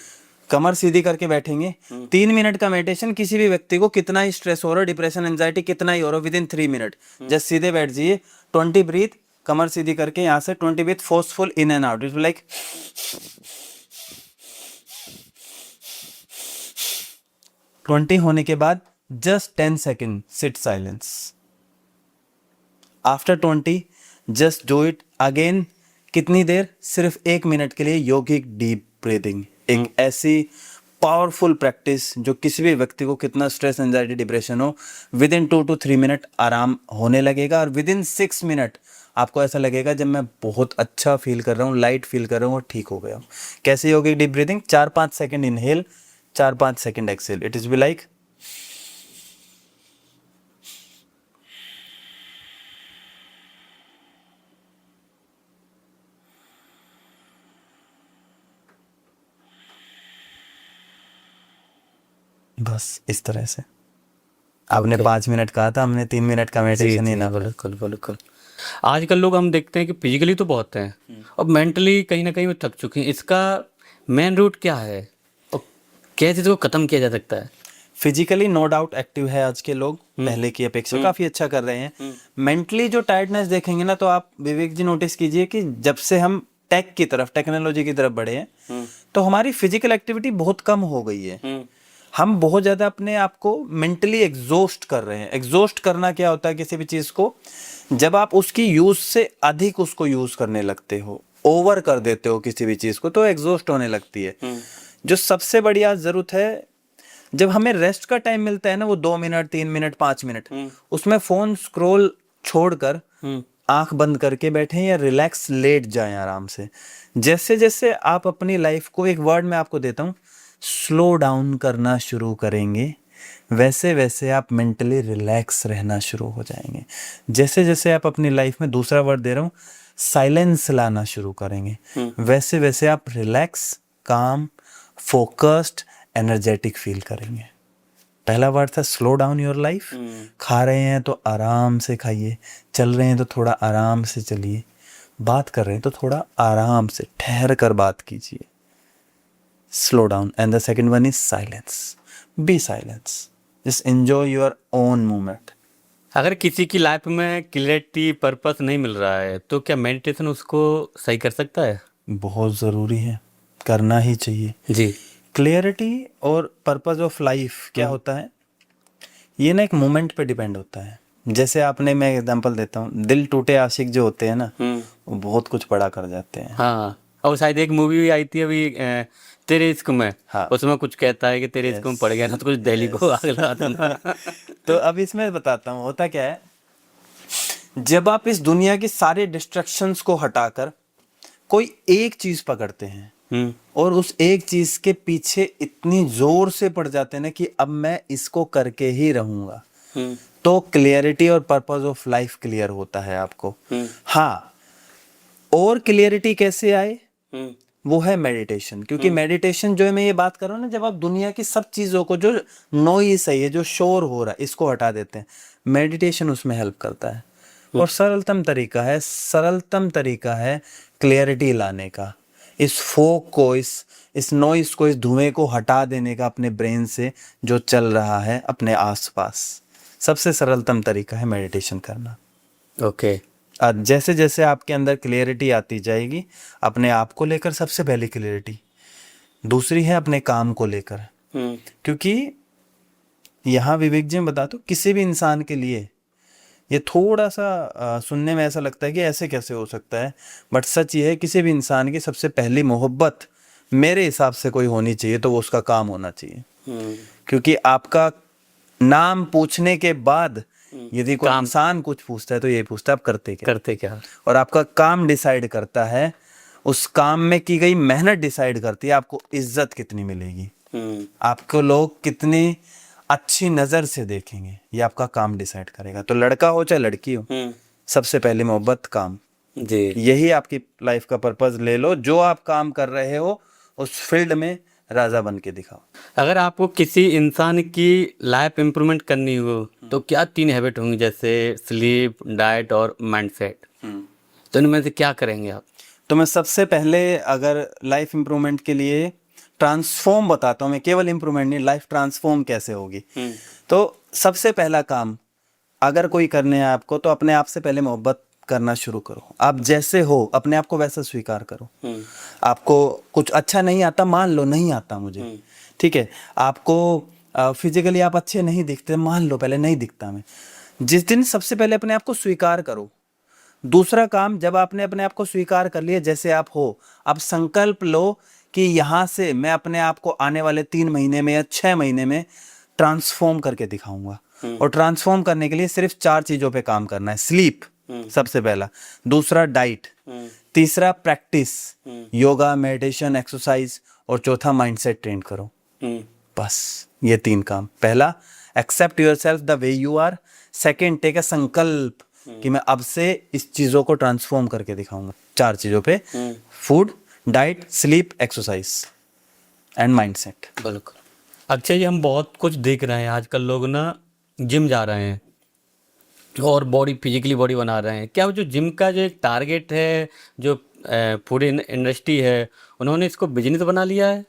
कमर सीधी करके बैठेंगे, 3 मिनट का मेडिटेशन। किसी भी व्यक्ति को कितना ही स्ट्रेस हो रहा है, डिप्रेशन, एंजाइटी कितना ही हो रहा है, विदिन 3 मिनट जस्ट सीधे बैठ जाइए, 20 ब्रीथ, कमर सीधी करके यहाँ से 20 breath forceful in and out. It like 20 होने के बाद just 10 second sit silence. After 20 just do it again. कितनी देर? सिर्फ 1 मिनट के लिए योगिक डीप ब्रीदिंग। एक ऐसी पावरफुल प्रैक्टिस जो किसी भी व्यक्ति को कितना स्ट्रेस, एंजाइटी, डिप्रेशन हो, विद इन 2 to 3 मिनट आराम होने लगेगा। और विद इन 6 मिनट आपको ऐसा लगेगा जब मैं बहुत अच्छा फील कर रहा हूँ, लाइट फील कर रहा हूँ और ठीक हो गया हूँ। कैसे योगिक deep breathing? 4-5 second inhale, 4-5 second exhale. It is be like बस इस तरह से। आपने 5 मिनट कहा था, हमने 3 मिनट का मेडिटेशन ही ना। बिल्कुल बिल्कुल। आजकल लोग हम देखते हैं कि फिजिकली तो बहुत हैं और मेंटली कहीं ना कहीं वो थक चुके हैं। इसका मेन रूट क्या है और कैसे इसको खत्म किया जा सकता है? फिजिकली नो डाउट एक्टिव है आज के लोग, पहले की अपेक्षा काफी अच्छा कर रहे हैं। मेंटली जो टायर्डनेस देखेंगे ना, तो आप विवेक जी नोटिस कीजिए कि जब से हम टेक की तरफ, टेक्नोलॉजी की तरफ बढ़े हैं, तो हमारी फिजिकल एक्टिविटी बहुत कम हो गई है। हम बहुत ज्यादा अपने आप को मेंटली एग्जॉस्ट कर रहे हैं। एग्जॉस्ट करना क्या होता है किसी भी चीज को? जब आप उसकी यूज से अधिक उसको यूज करने लगते हो, ओवर कर देते हो किसी भी चीज को, तो एग्जॉस्ट होने लगती है। जो सबसे बढ़िया ज़रूरत है, जब हमें रेस्ट का टाइम मिलता है ना, वो 2 मिनट 3 मिनट 5 मिनट, उसमें फ़ोन स्क्रॉल छोड़कर आंख बंद करके बैठें या रिलैक्स लेट जाएं आराम से। जैसे जैसे आप अपनी लाइफ को, एक वर्ड मैं आपको देता हूँ, स्लो डाउन करना शुरू करेंगे, वैसे वैसे आप मेंटली रिलैक्स रहना शुरू हो जाएंगे। जैसे जैसे आप अपनी लाइफ में, दूसरा वर्ड दे रहा हूँ, साइलेंस लाना शुरू करेंगे, वैसे वैसे आप रिलैक्स, काम, फोकस्ड, एनर्जेटिक फील करेंगे। पहला वर्ड था स्लो डाउन योर लाइफ। खा रहे हैं तो आराम से खाइए, चल रहे हैं तो थोड़ा आराम से चलिए, बात कर रहे हैं तो थोड़ा आराम से ठहर कर बात कीजिए। Slow down. And the second one is silence. Be silence, just enjoy your own moment. अगर किसी की लाइफ में क्लैरिटी, पर्पस नहीं मिल रहा है, तो क्या मेडिटेशन उसको सही कर सकता है? बहुत ज़रूरी है, करना ही चाहिए जी। क्लियरिटी और पर्पस ऑफ लाइफ क्या होता है, ये ना एक मोमेंट पे डिपेंड होता है। जैसे आपने, मैं एग्जांपल देता हूँ, दिल टूटे आशिक जो होते हैं ना, वो बहुत कुछ बड़ा कर जाते हैं। हाँ, और शायद एक मूवी भी आई थी अभी, तेरे इश्क में। हाँ। उसमें कुछ कहता है कि तेरे इश्क में पड़ गया ना तो कुछ दिल्ली को आग लगा था। तो अब इसमें बताता हूँ, होता क्या है, जब आप इस दुनिया की सारे डिस्ट्रैक्शंस को हटाकर कोई एक चीज पकड़ते हैं और उस एक चीज के पीछे इतनी जोर से पड़ जाते हैं ना कि अब मैं इसको करके ही रहूंगा, तो क्लियरिटी और पर्पस ऑफ लाइफ क्लियर होता है आपको। हाँ, और क्लियरिटी कैसे आए, वो है मेडिटेशन। क्योंकि मेडिटेशन जो है, मैं ये बात कर रहा हूँ ना, जब आप दुनिया की सब चीजों को, जो नॉइस है, ये जो शोर हो रहा है, इसको हटा देते हैं, मेडिटेशन उसमें हेल्प करता है। और सरलतम तरीका है क्लियरिटी लाने का, इस फोक को, इस नॉइस को, इस धुएं को हटा देने का अपने ब्रेन से जो चल रहा है अपने आसपास। सबसे सरलतम तरीका है मेडिटेशन करना। ओके। जैसे जैसे आपके अंदर क्लियरिटी आती जाएगी, अपने आप को लेकर सबसे पहली क्लियरिटी, दूसरी है अपने काम को लेकर। क्योंकि यहाँ विवेक जी, मैं बता दूं, किसी भी इंसान के लिए ये थोड़ा सा सुनने में ऐसा लगता है कि ऐसे कैसे हो सकता है, बट सच ये है, किसी भी इंसान की सबसे पहली मोहब्बत मेरे हिसाब से कोई होनी चाहिए तो वो उसका काम होना चाहिए। क्योंकि आपका नाम पूछने के बाद यदि कोई इंसान कुछ पूछता है तो ये पूछता है आप करते क्या, और आपका काम डिसाइड करता है, उस काम में की गई मेहनत डिसाइड करती है आपको इज्जत कितनी मिलेगी, आपको लोग कितनी अच्छी नजर से देखेंगे, ये आपका काम डिसाइड करेगा। तो लड़का हो चाहे लड़की हो, सबसे पहले मोहब्बत, काम जी, यही आपकी लाइफ का पर्पस। ले लो, जो आप काम कर रहे हो उस फील्ड में राजा बन के दिखाओ। अगर आपको किसी इंसान की लाइफ इम्प्रूवमेंट करनी हो तो क्या 3 हैबिट होंगी, जैसे स्लीप, डाइट और माइंडसेट, तो इनमें से क्या करेंगे आप? तो मैं सबसे पहले, अगर लाइफ इम्प्रूवमेंट के लिए ट्रांसफॉर्म बताता हूँ, मैं केवल इम्प्रूवमेंट नहीं, लाइफ ट्रांसफॉर्म कैसे होगी। तो सबसे पहला काम अगर कोई करने है आपको, तो अपने आप से पहले मोहब्बत करना शुरू करो। आप जैसे हो अपने आप को वैसा स्वीकार करो। आपको कुछ अच्छा नहीं आता, मान लो नहीं आता मुझे, ठीक है। आपको फिजिकली आप अच्छे नहीं दिखते, मान लो पहले नहीं दिखता मैं। जिस दिन सबसे पहले अपने आप को स्वीकार करो। दूसरा काम, जब आपने अपने आप को स्वीकार कर लिया जैसे आप हो, अब संकल्प लो कि यहाँ से मैं अपने आप को आने वाले 3 महीने में या 6 महीने में ट्रांसफॉर्म करके दिखाऊंगा। और ट्रांसफॉर्म करने के लिए सिर्फ 4 चीजों पे काम करना है। स्लीप सबसे पहला, दूसरा डाइट, तीसरा प्रैक्टिस, योगा, मेडिटेशन, एक्सरसाइज, और चौथा माइंडसेट ट्रेन करो। बस ये 3 काम। पहला, accept yourself the way you are. Second, take a sankalp कि मैं अब से इस चीजों को ट्रांसफॉर्म करके दिखाऊंगा। 4 चीजों पे, food, diet, sleep, exercise and mindset. बिल्कुल। अच्छा, ये हम बहुत कुछ देख रहे हैं आजकल, लोग ना जिम जा रहे हैं और फिजिकली बॉडी बना रहे हैं। क्या वो जो जिम का जो एक टारगेट है, जो पूरी इंडस्ट्री है, उन्होंने इसको बिजनेस बना लिया है?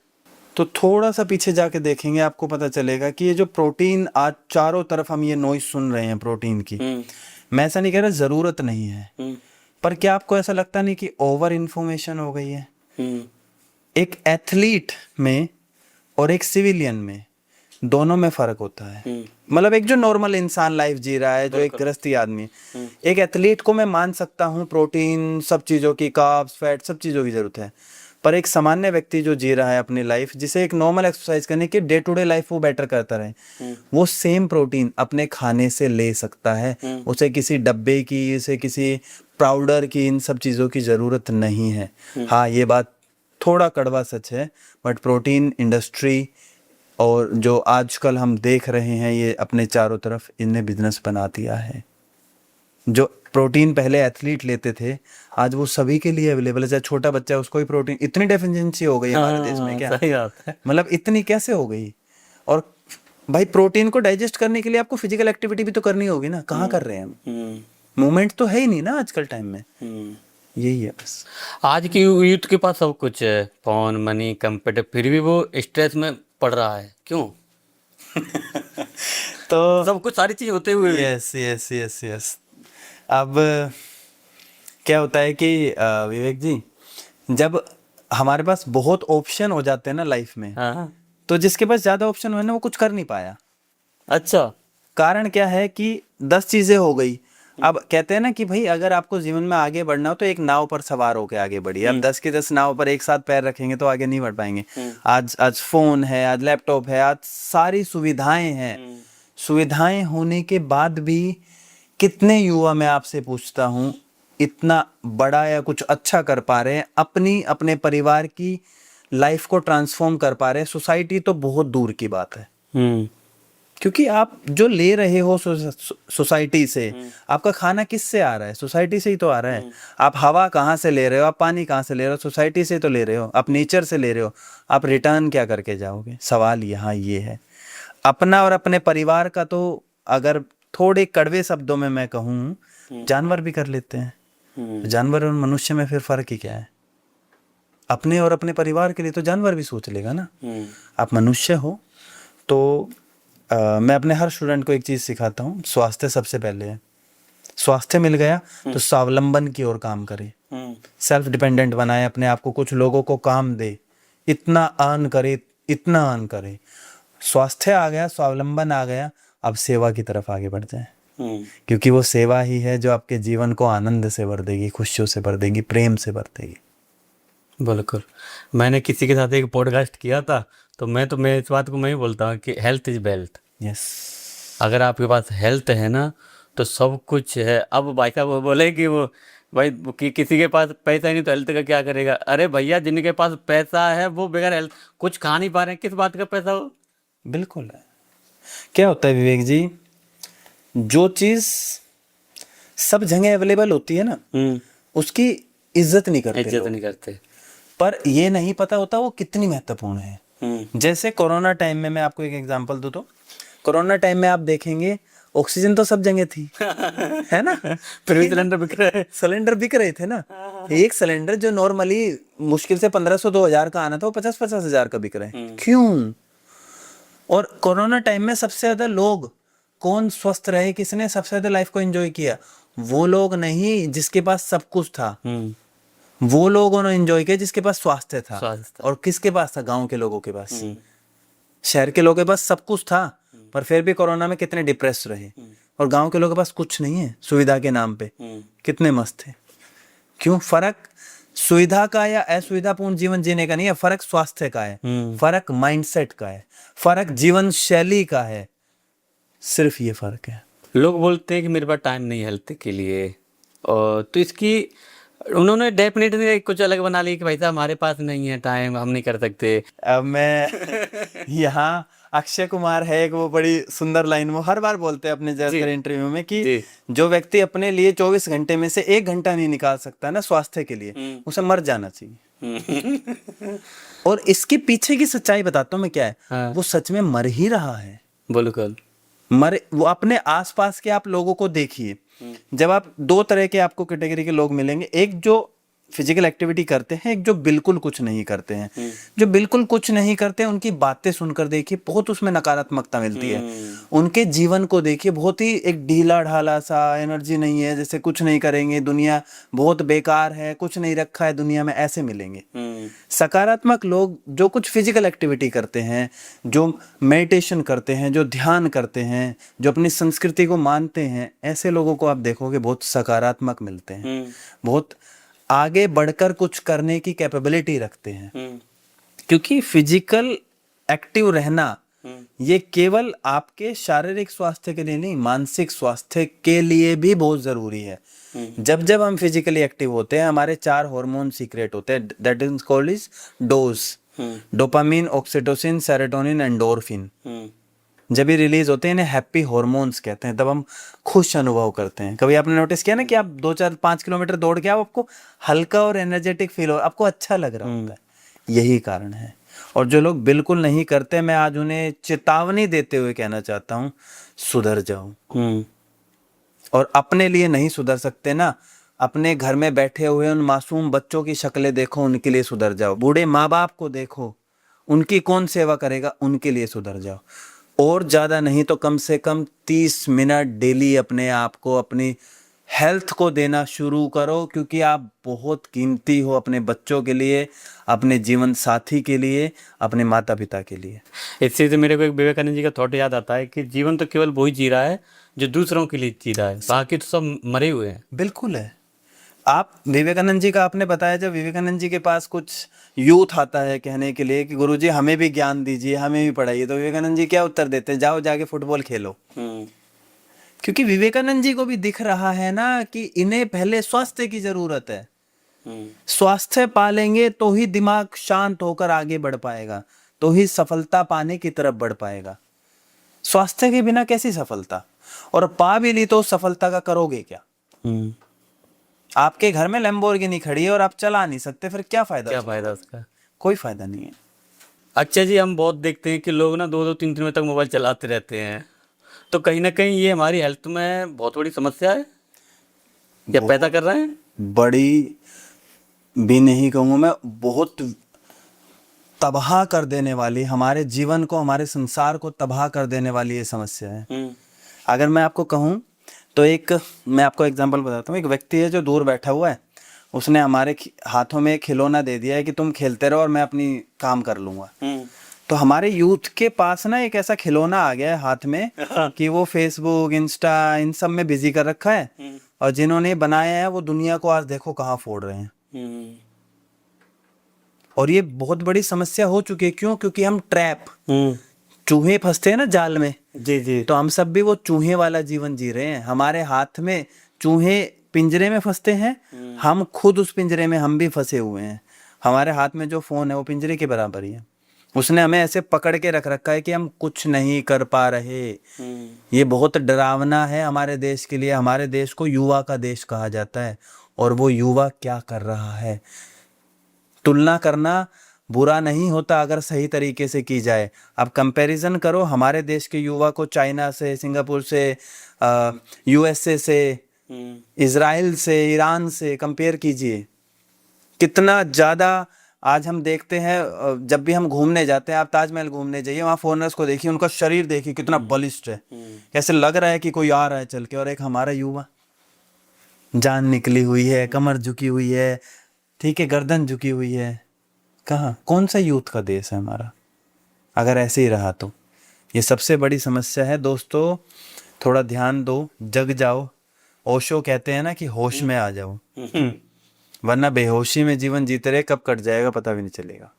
तो थोड़ा सा पीछे जाके देखेंगे, आपको पता चलेगा कि ये जो प्रोटीन, आज चारों तरफ हम ये नॉइस सुन रहे हैं प्रोटीन की, मैं ऐसा नहीं कह रहा जरूरत नहीं है, पर क्या आपको ऐसा लगता नहीं कि ओवर इन्फॉर्मेशन हो गई है? एक एथलीट में और एक सिविलियन में, दोनों में फर्क होता है। मतलब एक जो नॉर्मल इंसान लाइफ जी रहा है, जो एक गृहस्थी आदमी है, एक एथलीट को मैं मान सकता हूँ प्रोटीन, सब चीजों की, कार्ब्स, फैट, सब चीजों की जरूरत है। पर एक सामान्य व्यक्ति जो जी रहा है अपनी लाइफ, जिसे एक नॉर्मल एक्सरसाइज करने की डे टू डे लाइफ वो बेटर करता रहे, वो सेम प्रोटीन अपने खाने से ले सकता है। उसे किसी डब्बे की, उसे किसी पाउडर की, इन सब चीज़ों की ज़रूरत नहीं है। हाँ, ये बात थोड़ा कड़वा सच है, बट प्रोटीन इंडस्ट्री और जो आजकल हम देख रहे हैं ये अपने चारों तरफ, इनने बिजनेस बना दिया है। जो प्रोटीन पहले एथलीट लेते थे, आज वो सभी के लिए अवेलेबल है। चाहे छोटा बच्चा है उसको ही प्रोटीन, इतनी डेफिशिएंसी हो गई हमारे देश में। क्या सही बात है। मतलब इतनी कैसे हो गई? और भाई प्रोटीन को डाइजेस्ट करने के लिए आपको फिजिकल एक्टिविटी भी तो करनी होगी ना, कहाँ कर रहे हैं हम? मूवमेंट तो है ही नहीं ना आजकल टाइम में। यही है बस। आज की यूथ के पास सब कुछ है, फोन, मनी, कंप्यूटर, फिर भी वो स्ट्रेस में पड़ रहा है, क्यों? तो सब कुछ सारी चीज होते हुए भी। Yes yes yes yes. अब क्या होता है कि विवेक जी, जब हमारे पास बहुत ऑप्शन हो जाते हैं ना लाइफ में, हाँ। तो जिसके पास ज्यादा ऑप्शन हुए ना वो कुछ कर नहीं पाया। अच्छा। कारण क्या है कि 10 चीजें हो गई। अब कहते हैं ना कि भाई अगर आपको जीवन में आगे बढ़ना हो तो एक नाव पर सवार होकर आगे बढ़िए। अब 10 की 10 नाव पर एक साथ पैर रखेंगे तो आगे नहीं बढ़ पाएंगे। आज फोन है, आज लैपटॉप है, आज सारी सुविधाएं हैं। सुविधाएं होने के बाद भी कितने युवा, मैं आपसे पूछता हूँ, इतना बड़ा या कुछ अच्छा कर पा रहे हैं, अपनी अपने परिवार की लाइफ को ट्रांसफॉर्म कर पा रहे हैं? सोसाइटी तो बहुत दूर की बात है। क्योंकि आप जो ले रहे हो सोसाइटी से, आपका खाना किससे आ रहा है? सोसाइटी से ही तो आ रहा है। आप हवा कहाँ से ले रहे हो, आप पानी कहाँ से ले रहे हो? सोसाइटी से तो ले रहे हो, आप नेचर से ले रहे हो। आप रिटर्न क्या करके जाओगे? सवाल यहाँ ये है। अपना और अपने परिवार का तो अगर थोड़े कड़वे शब्दों में मैं कहूँ, जानवर भी कर लेते हैं। जानवर और मनुष्य में फिर फर्क ही क्या है? अपने और अपने परिवार के लिए तो जानवर भी सोच लेगा ना। आप मनुष्य हो तो मैं अपने हर स्टूडेंट को एक चीज सिखाता हूँ, स्वास्थ्य सबसे पहले है। स्वास्थ्य मिल गया तो स्वावलंबन की ओर काम करे, सेल्फ डिपेंडेंट बनाए अपने आप को, कुछ लोगों को काम दे, इतना अर्न करे, इतना अर्न करे। स्वास्थ्य आ गया, स्वावलंबन आ गया, अब सेवा की तरफ आगे बढ़ जाए, क्योंकि वो सेवा ही है जो आपके जीवन को आनंद से भर देगी, खुशियों से भर देगी, प्रेम से भर देगी। बिल्कुल। मैंने किसी के साथ एक पॉडकास्ट किया था, तो मैं इस बात को मैं ही बोलता हूँ कि हेल्थ इज वेल्थ। यस। अगर आपके पास हेल्थ है ना तो सब कुछ है। अब भाई साहब वो बोले कि वो भाई कि किसी के पास पैसा ही नहीं तो हेल्थ का क्या करेगा? अरे भैया, जिनके पास पैसा है वो बगैर हेल्थ कुछ खा नहीं पा रहे हैं, किस बात का पैसा हो? बिल्कुल है। क्या होता है विवेक जी, जो चीज सब जगह अवेलेबल होती है ना, उसकी इज्जत नहीं करते इज्जत लोग। नहीं करते। पर ये नहीं पता होता वो कितनी महत्वपूर्ण है। जैसे कोरोना टाइम में, मैं आपको एक एग्जांपल दूं तो कोरोना टाइम में आप देखेंगे ऑक्सीजन तो सब जगह थी, है ना, फिर भी सिलेंडर बिक रहे हैं। सिलेंडर बिक रहे थे ना। एक सिलेंडर जो नॉर्मली मुश्किल से 1500-2000 का आना था, वो 50-50 हजार का बिक रहे हैं। क्यों? और कोरोना टाइम में सबसे ज्यादा लोग कौन स्वस्थ रहे, किसने सबसे ज्यादा लाइफ को एंजॉय किया? वो लोग नहीं जिसके पास सब कुछ था, वो लोगों ने एंजॉय किया जिसके पास स्वास्थ्य था। और किसके पास था? गांव के लोगों के पास। शहर के लोगों के पास सब कुछ था, पर फिर भी कोरोना में कितने डिप्रेस रहे। और गांव के लोगों के पास कुछ नहीं है, सुविधा के नाम पे कितने मस्त थे। क्यों? फर्क सुविधा का या असुविधापूर्ण जीवन जीने का नहीं है, फर्क स्वास्थ्य का है, फर्क माइंडसेट का है, फर्क जीवन शैली का है। सिर्फ ये फर्क है। लोग बोलते हैं कि मेरे पास टाइम नहीं है हेल्थ के लिए, और तो इसकी उन्होंने डेफिनेटली कुछ अलग बना ली कि भाई साहब हमारे पास नहीं है टाइम, हम नहीं कर सकते। अब मैं यहाँ अक्षय कुमार है एक, वो बड़ी सुंदर लाइन वो हर बार बोलते हैं अपने ज्यादातर इंटरव्यू में कि जो व्यक्ति अपने लिए 24 घंटे में से 1 घंटा नहीं निकाल सकता ना स्वास्थ्य के लिए, उसे मर जाना चाहिए। और इसके पीछे की सच्चाई बताता हूँ मैं क्या है। वो सच में मर ही रहा है। बिल्कुल मरे। वो अपने आसपास के आप लोगों को देखिए, जब आप 2 तरह के आपको कैटेगरी के लोग मिलेंगे, एक जो फिजिकल एक्टिविटी करते हैं, एक जो बिल्कुल कुछ नहीं करते हैं। जो बिल्कुल कुछ नहीं करते हैं उनकी बातें सुनकर देखिए, बहुत उसमें नकारात्मकता मिलती है। उनके जीवन को देखिए, बहुत ही एक ढीला ढाला सा, एनर्जी नहीं है, जैसे कुछ नहीं करेंगे, दुनिया बहुत बेकार है, कुछ नहीं रखा है दुनिया में, ऐसे मिलेंगे। सकारात्मक लोग जो कुछ फिजिकल एक्टिविटी करते हैं, जो मेडिटेशन करते हैं, जो ध्यान करते हैं, जो अपनी संस्कृति को मानते हैं, ऐसे लोगों को आप देखोगे बहुत सकारात्मक मिलते हैं, बहुत आगे बढ़कर कुछ करने की कैपेबिलिटी रखते हैं। क्योंकि फिजिकल एक्टिव रहना ये केवल आपके शारीरिक स्वास्थ्य के लिए नहीं, मानसिक स्वास्थ्य के लिए भी बहुत जरूरी है। जब जब हम फिजिकली एक्टिव होते हैं हमारे 4 हार्मोन सीक्रेट होते हैं, that is called is dose, dopamine, oxytocin, serotonin, endorphin. जब ये रिलीज होते हैं इन्हें हैप्पी हॉर्मोन्स कहते हैं, तब हम खुश अनुभव करते हैं। कभी आपने नोटिस किया ना कि आप 2, 4, 5 किलोमीटर दौड़ के आपको हल्का और एनर्जेटिक फील हो, आपको अच्छा लग रहा होता है। यही कारण है। और जो लोग बिल्कुल नहीं करते, मैं आज उन्हें चेतावनी देते हुए कहना चाहता हूँ, सुधर जाओ। और अपने लिए नहीं सुधर सकते ना, अपने घर में बैठे हुए उन मासूम बच्चों की शक्लें देखो, उनके लिए सुधर जाओ। बूढ़े माँ बाप को देखो, उनकी कौन सेवा करेगा, उनके लिए सुधर जाओ। और ज़्यादा नहीं तो कम से कम 30 मिनट डेली अपने आप को, अपनी हेल्थ को देना शुरू करो, क्योंकि आप बहुत कीमती हो अपने बच्चों के लिए, अपने जीवन साथी के लिए, अपने माता पिता के लिए। इससे तो मेरे को एक विवेकानंद जी का थॉट याद आता है कि जीवन तो केवल वही जी रहा है जो दूसरों के लिए जी रहा है, बाकी तो सब मरे हुए हैं। बिल्कुल है। आप विवेकानंद जी का आपने बताया, जब विवेकानंद जी के पास कुछ यूथ आता है कहने के लिए कि गुरुजी हमें भी ज्ञान दीजिए, हमें भी पढ़ाइए, तो विवेकानंद जी क्या उत्तर देते हैं? जाओ जाके फुटबॉल खेलो। क्योंकि विवेकानंद जी को भी दिख रहा है ना कि इन्हें पहले स्वास्थ्य की जरूरत है। स्वास्थ्य पालेंगे तो ही दिमाग शांत होकर आगे बढ़ पाएगा, तो ही सफलता पाने की तरफ बढ़ पाएगा। स्वास्थ्य के बिना कैसी सफलता? और पा भी ली तो सफलता का करोगे क्या? आपके घर में लैम्बोर्गिनी खड़ी है और आप चला नहीं सकते, फिर क्या फायदा? क्या फायदा उसका? कोई फायदा नहीं है। अच्छा जी, हम बहुत देखते हैं कि लोग ना 2-2, 3-3 बजे तक मोबाइल चलाते रहते हैं, तो कहीं ना कहीं ये हमारी हेल्थ में बहुत बड़ी समस्या है, क्या पैदा कर रहे हैं? बड़ी भी नहीं कहूँगा मैं, बहुत तबाह कर देने वाली, हमारे जीवन को, हमारे संसार को तबाह कर देने वाली ये समस्या है। अगर मैं आपको कहूँ तो मैं आपको एग्जांपल बताता हूँ। एक व्यक्ति है जो दूर बैठा हुआ है, उसने हमारे हाथों में एक खिलौना दे दिया है कि तुम खेलते रहो और मैं अपनी काम कर लूँगा। तो हमारे यूथ के पास ना एक ऐसा खिलौना आ गया है हाथ में कि वो फेसबुक, इंस्टा, इन सब में बिजी कर रखा है, और जिन्होंने बनाया है वो दुनिया को आज देखो कहाँ फोड़ रहे हैं। और ये बहुत बड़ी समस्या हो चुकी है। क्यों? क्योंकि हम ट्रैप, चूहे फंसते हैं ना जाल में, जी जी, तो हम सब भी वो चूहे वाला जीवन जी रहे हैं। हमारे हाथ में चूहे पिंजरे में फंसते हैं, हम खुद उस पिंजरे में हम भी फंसे हुए हैं। हमारे हाथ में जो फोन है वो पिंजरे के बराबर ही है। उसने हमें ऐसे पकड़ के रख रखा है कि हम कुछ नहीं कर पा रहे। ये बहुत डरावना है हमारे देश के लिए। हमारे देश को युवा का देश कहा जाता है, और वो युवा क्या कर रहा है? तुलना करना बुरा नहीं होता अगर सही तरीके से की जाए। अब कंपैरिजन करो हमारे देश के युवा को चाइना से, सिंगापुर से, यूएसए से, इजराइल से, ईरान से कंपेयर कीजिए। कितना ज़्यादा आज हम देखते हैं, जब भी हम घूमने जाते हैं, आप ताजमहल घूमने जाइए, वहाँ फॉरेनर्स को देखिए, उनका शरीर देखिए कितना बलिष्ठ है, कैसे लग रहा है कि कोई आ रहा है चल के। और एक हमारा युवा, जान निकली हुई है, कमर झुकी हुई है, ठीक है, गर्दन झुकी हुई है। कहाँ? कौन सा यूथ का देश है हमारा अगर ऐसे ही रहा तो? ये सबसे बड़ी समस्या है दोस्तों। थोड़ा ध्यान दो, जग जाओ। ओशो कहते हैं ना कि होश में आ जाओ, वरना बेहोशी में जीवन जीते रहे, कब कट जाएगा पता भी नहीं चलेगा।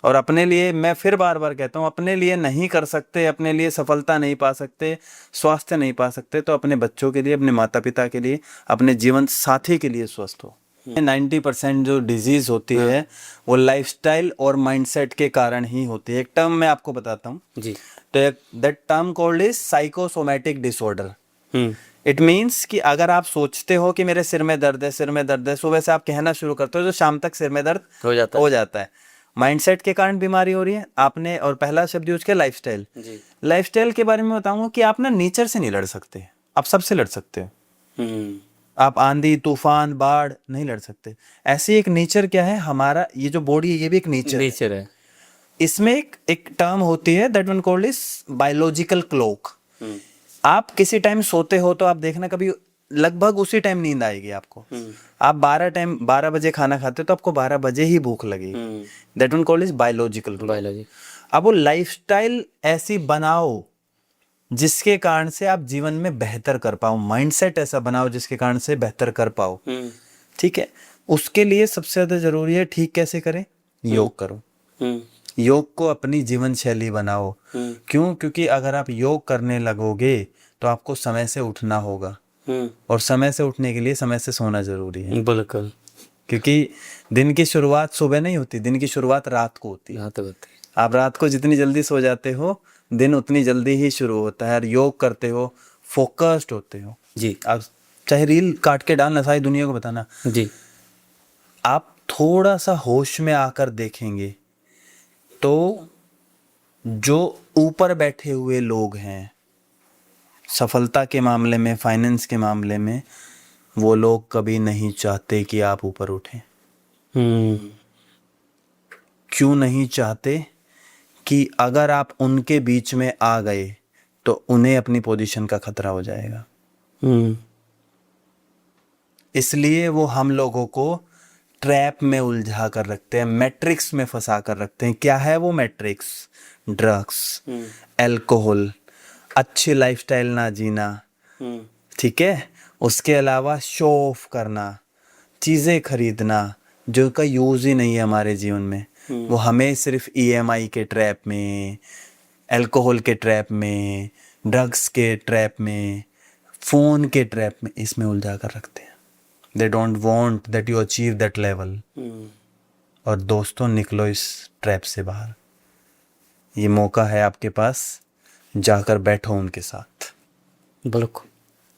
और अपने लिए, मैं फिर बार बार कहता हूँ, अपने लिए नहीं कर सकते, अपने लिए सफलता नहीं पा सकते, स्वास्थ्य नहीं पा सकते, तो अपने बच्चों के लिए, अपने माता पिता के लिए, अपने जीवन साथी के लिए स्वस्थ हो। 90% जो डिजीज होती है वो लाइफस्टाइल और माइंडसेट के कारण ही होती है। एक टर्म मैं आपको बताता हूँ जी, तो that term called is psychosomatic disorder. It means कि अगर आप सोचते हो कि मेरे सिर में दर्द है, सिर में दर्द है, सुबह से आप कहना शुरू करते हो तो शाम तक सिर में दर्द हो जाता है। माइंडसेट के कारण बीमारी हो रही है आपने। और पहला शब्द यूज किया लाइफस्टाइल। लाइफस्टाइल के बारे में बताऊंगा कि आप ना नेचर से नहीं लड़ सकते, आप सबसे लड़ सकते हो। आप आंधी, तूफान, बाढ़ नहीं लड़ सकते। ऐसी एक नेचर क्या है हमारा, ये जो बॉडी है ये भी एक नेचर है। इसमें एक टर्म होती है that one called is biological clock. आप किसी टाइम सोते हो तो आप देखना कभी लगभग उसी टाइम नींद आएगी आपको। आप 12 बजे खाना खाते हो तो आपको 12 बजे ही भूख लगेगी। That one called is biological clock. अब वो लाइफस्टाइल ऐसी बनाओ जिसके कारण से आप जीवन में बेहतर कर पाओ, माइंडसेट ऐसा बनाओ जिसके कारण से बेहतर कर पाओ। ठीक है, उसके लिए सबसे ज्यादा जरूरी है ठीक कैसे करें, योग करो। योग को अपनी जीवन शैली बनाओ। क्यों? क्योंकि अगर आप योग करने लगोगे तो आपको समय से उठना होगा, और समय से उठने के लिए समय से सोना जरूरी है। बिल्कुल। क्योंकि दिन की शुरुआत सुबह नहीं होती, दिन की शुरुआत रात को होती है। हाँ तो आप रात को जितनी जल्दी सो जाते हो, दिन उतनी जल्दी ही शुरू होता है। और योग करते हो, फोकस्ड होते हो जी। आप चाहे रील काट के डालना, सारी दुनिया को बताना, जी। आप थोड़ा सा होश में आकर देखेंगे तो जो ऊपर बैठे हुए लोग हैं सफलता के मामले में, फाइनेंस के मामले में, वो लोग कभी नहीं चाहते कि आप ऊपर उठें। क्यों नहीं चाहते? कि अगर आप उनके बीच में आ गए तो उन्हें अपनी पोजीशन का खतरा हो जाएगा। इसलिए वो हम लोगों को ट्रैप में उलझा कर रखते हैं, मैट्रिक्स में फंसा कर रखते हैं। क्या है वो मैट्रिक्स? ड्रग्स, अल्कोहल, अच्छी लाइफस्टाइल ना जीना, ठीक है, उसके अलावा शो ऑफ करना, चीज़ें खरीदना जो का यूज़ ही नहीं है हमारे जीवन में, वो हमें सिर्फ EMI के ट्रैप में, अल्कोहल के ट्रैप में, ड्रग्स के ट्रैप में, फ़ोन के ट्रैप में, इसमें उलझा कर रखते हैं। They don't want that you achieve that level। और दोस्तों, निकलो इस ट्रैप से बाहर। ये मौका है आपके पास, जाकर बैठो उनके साथ। बिल्कुल।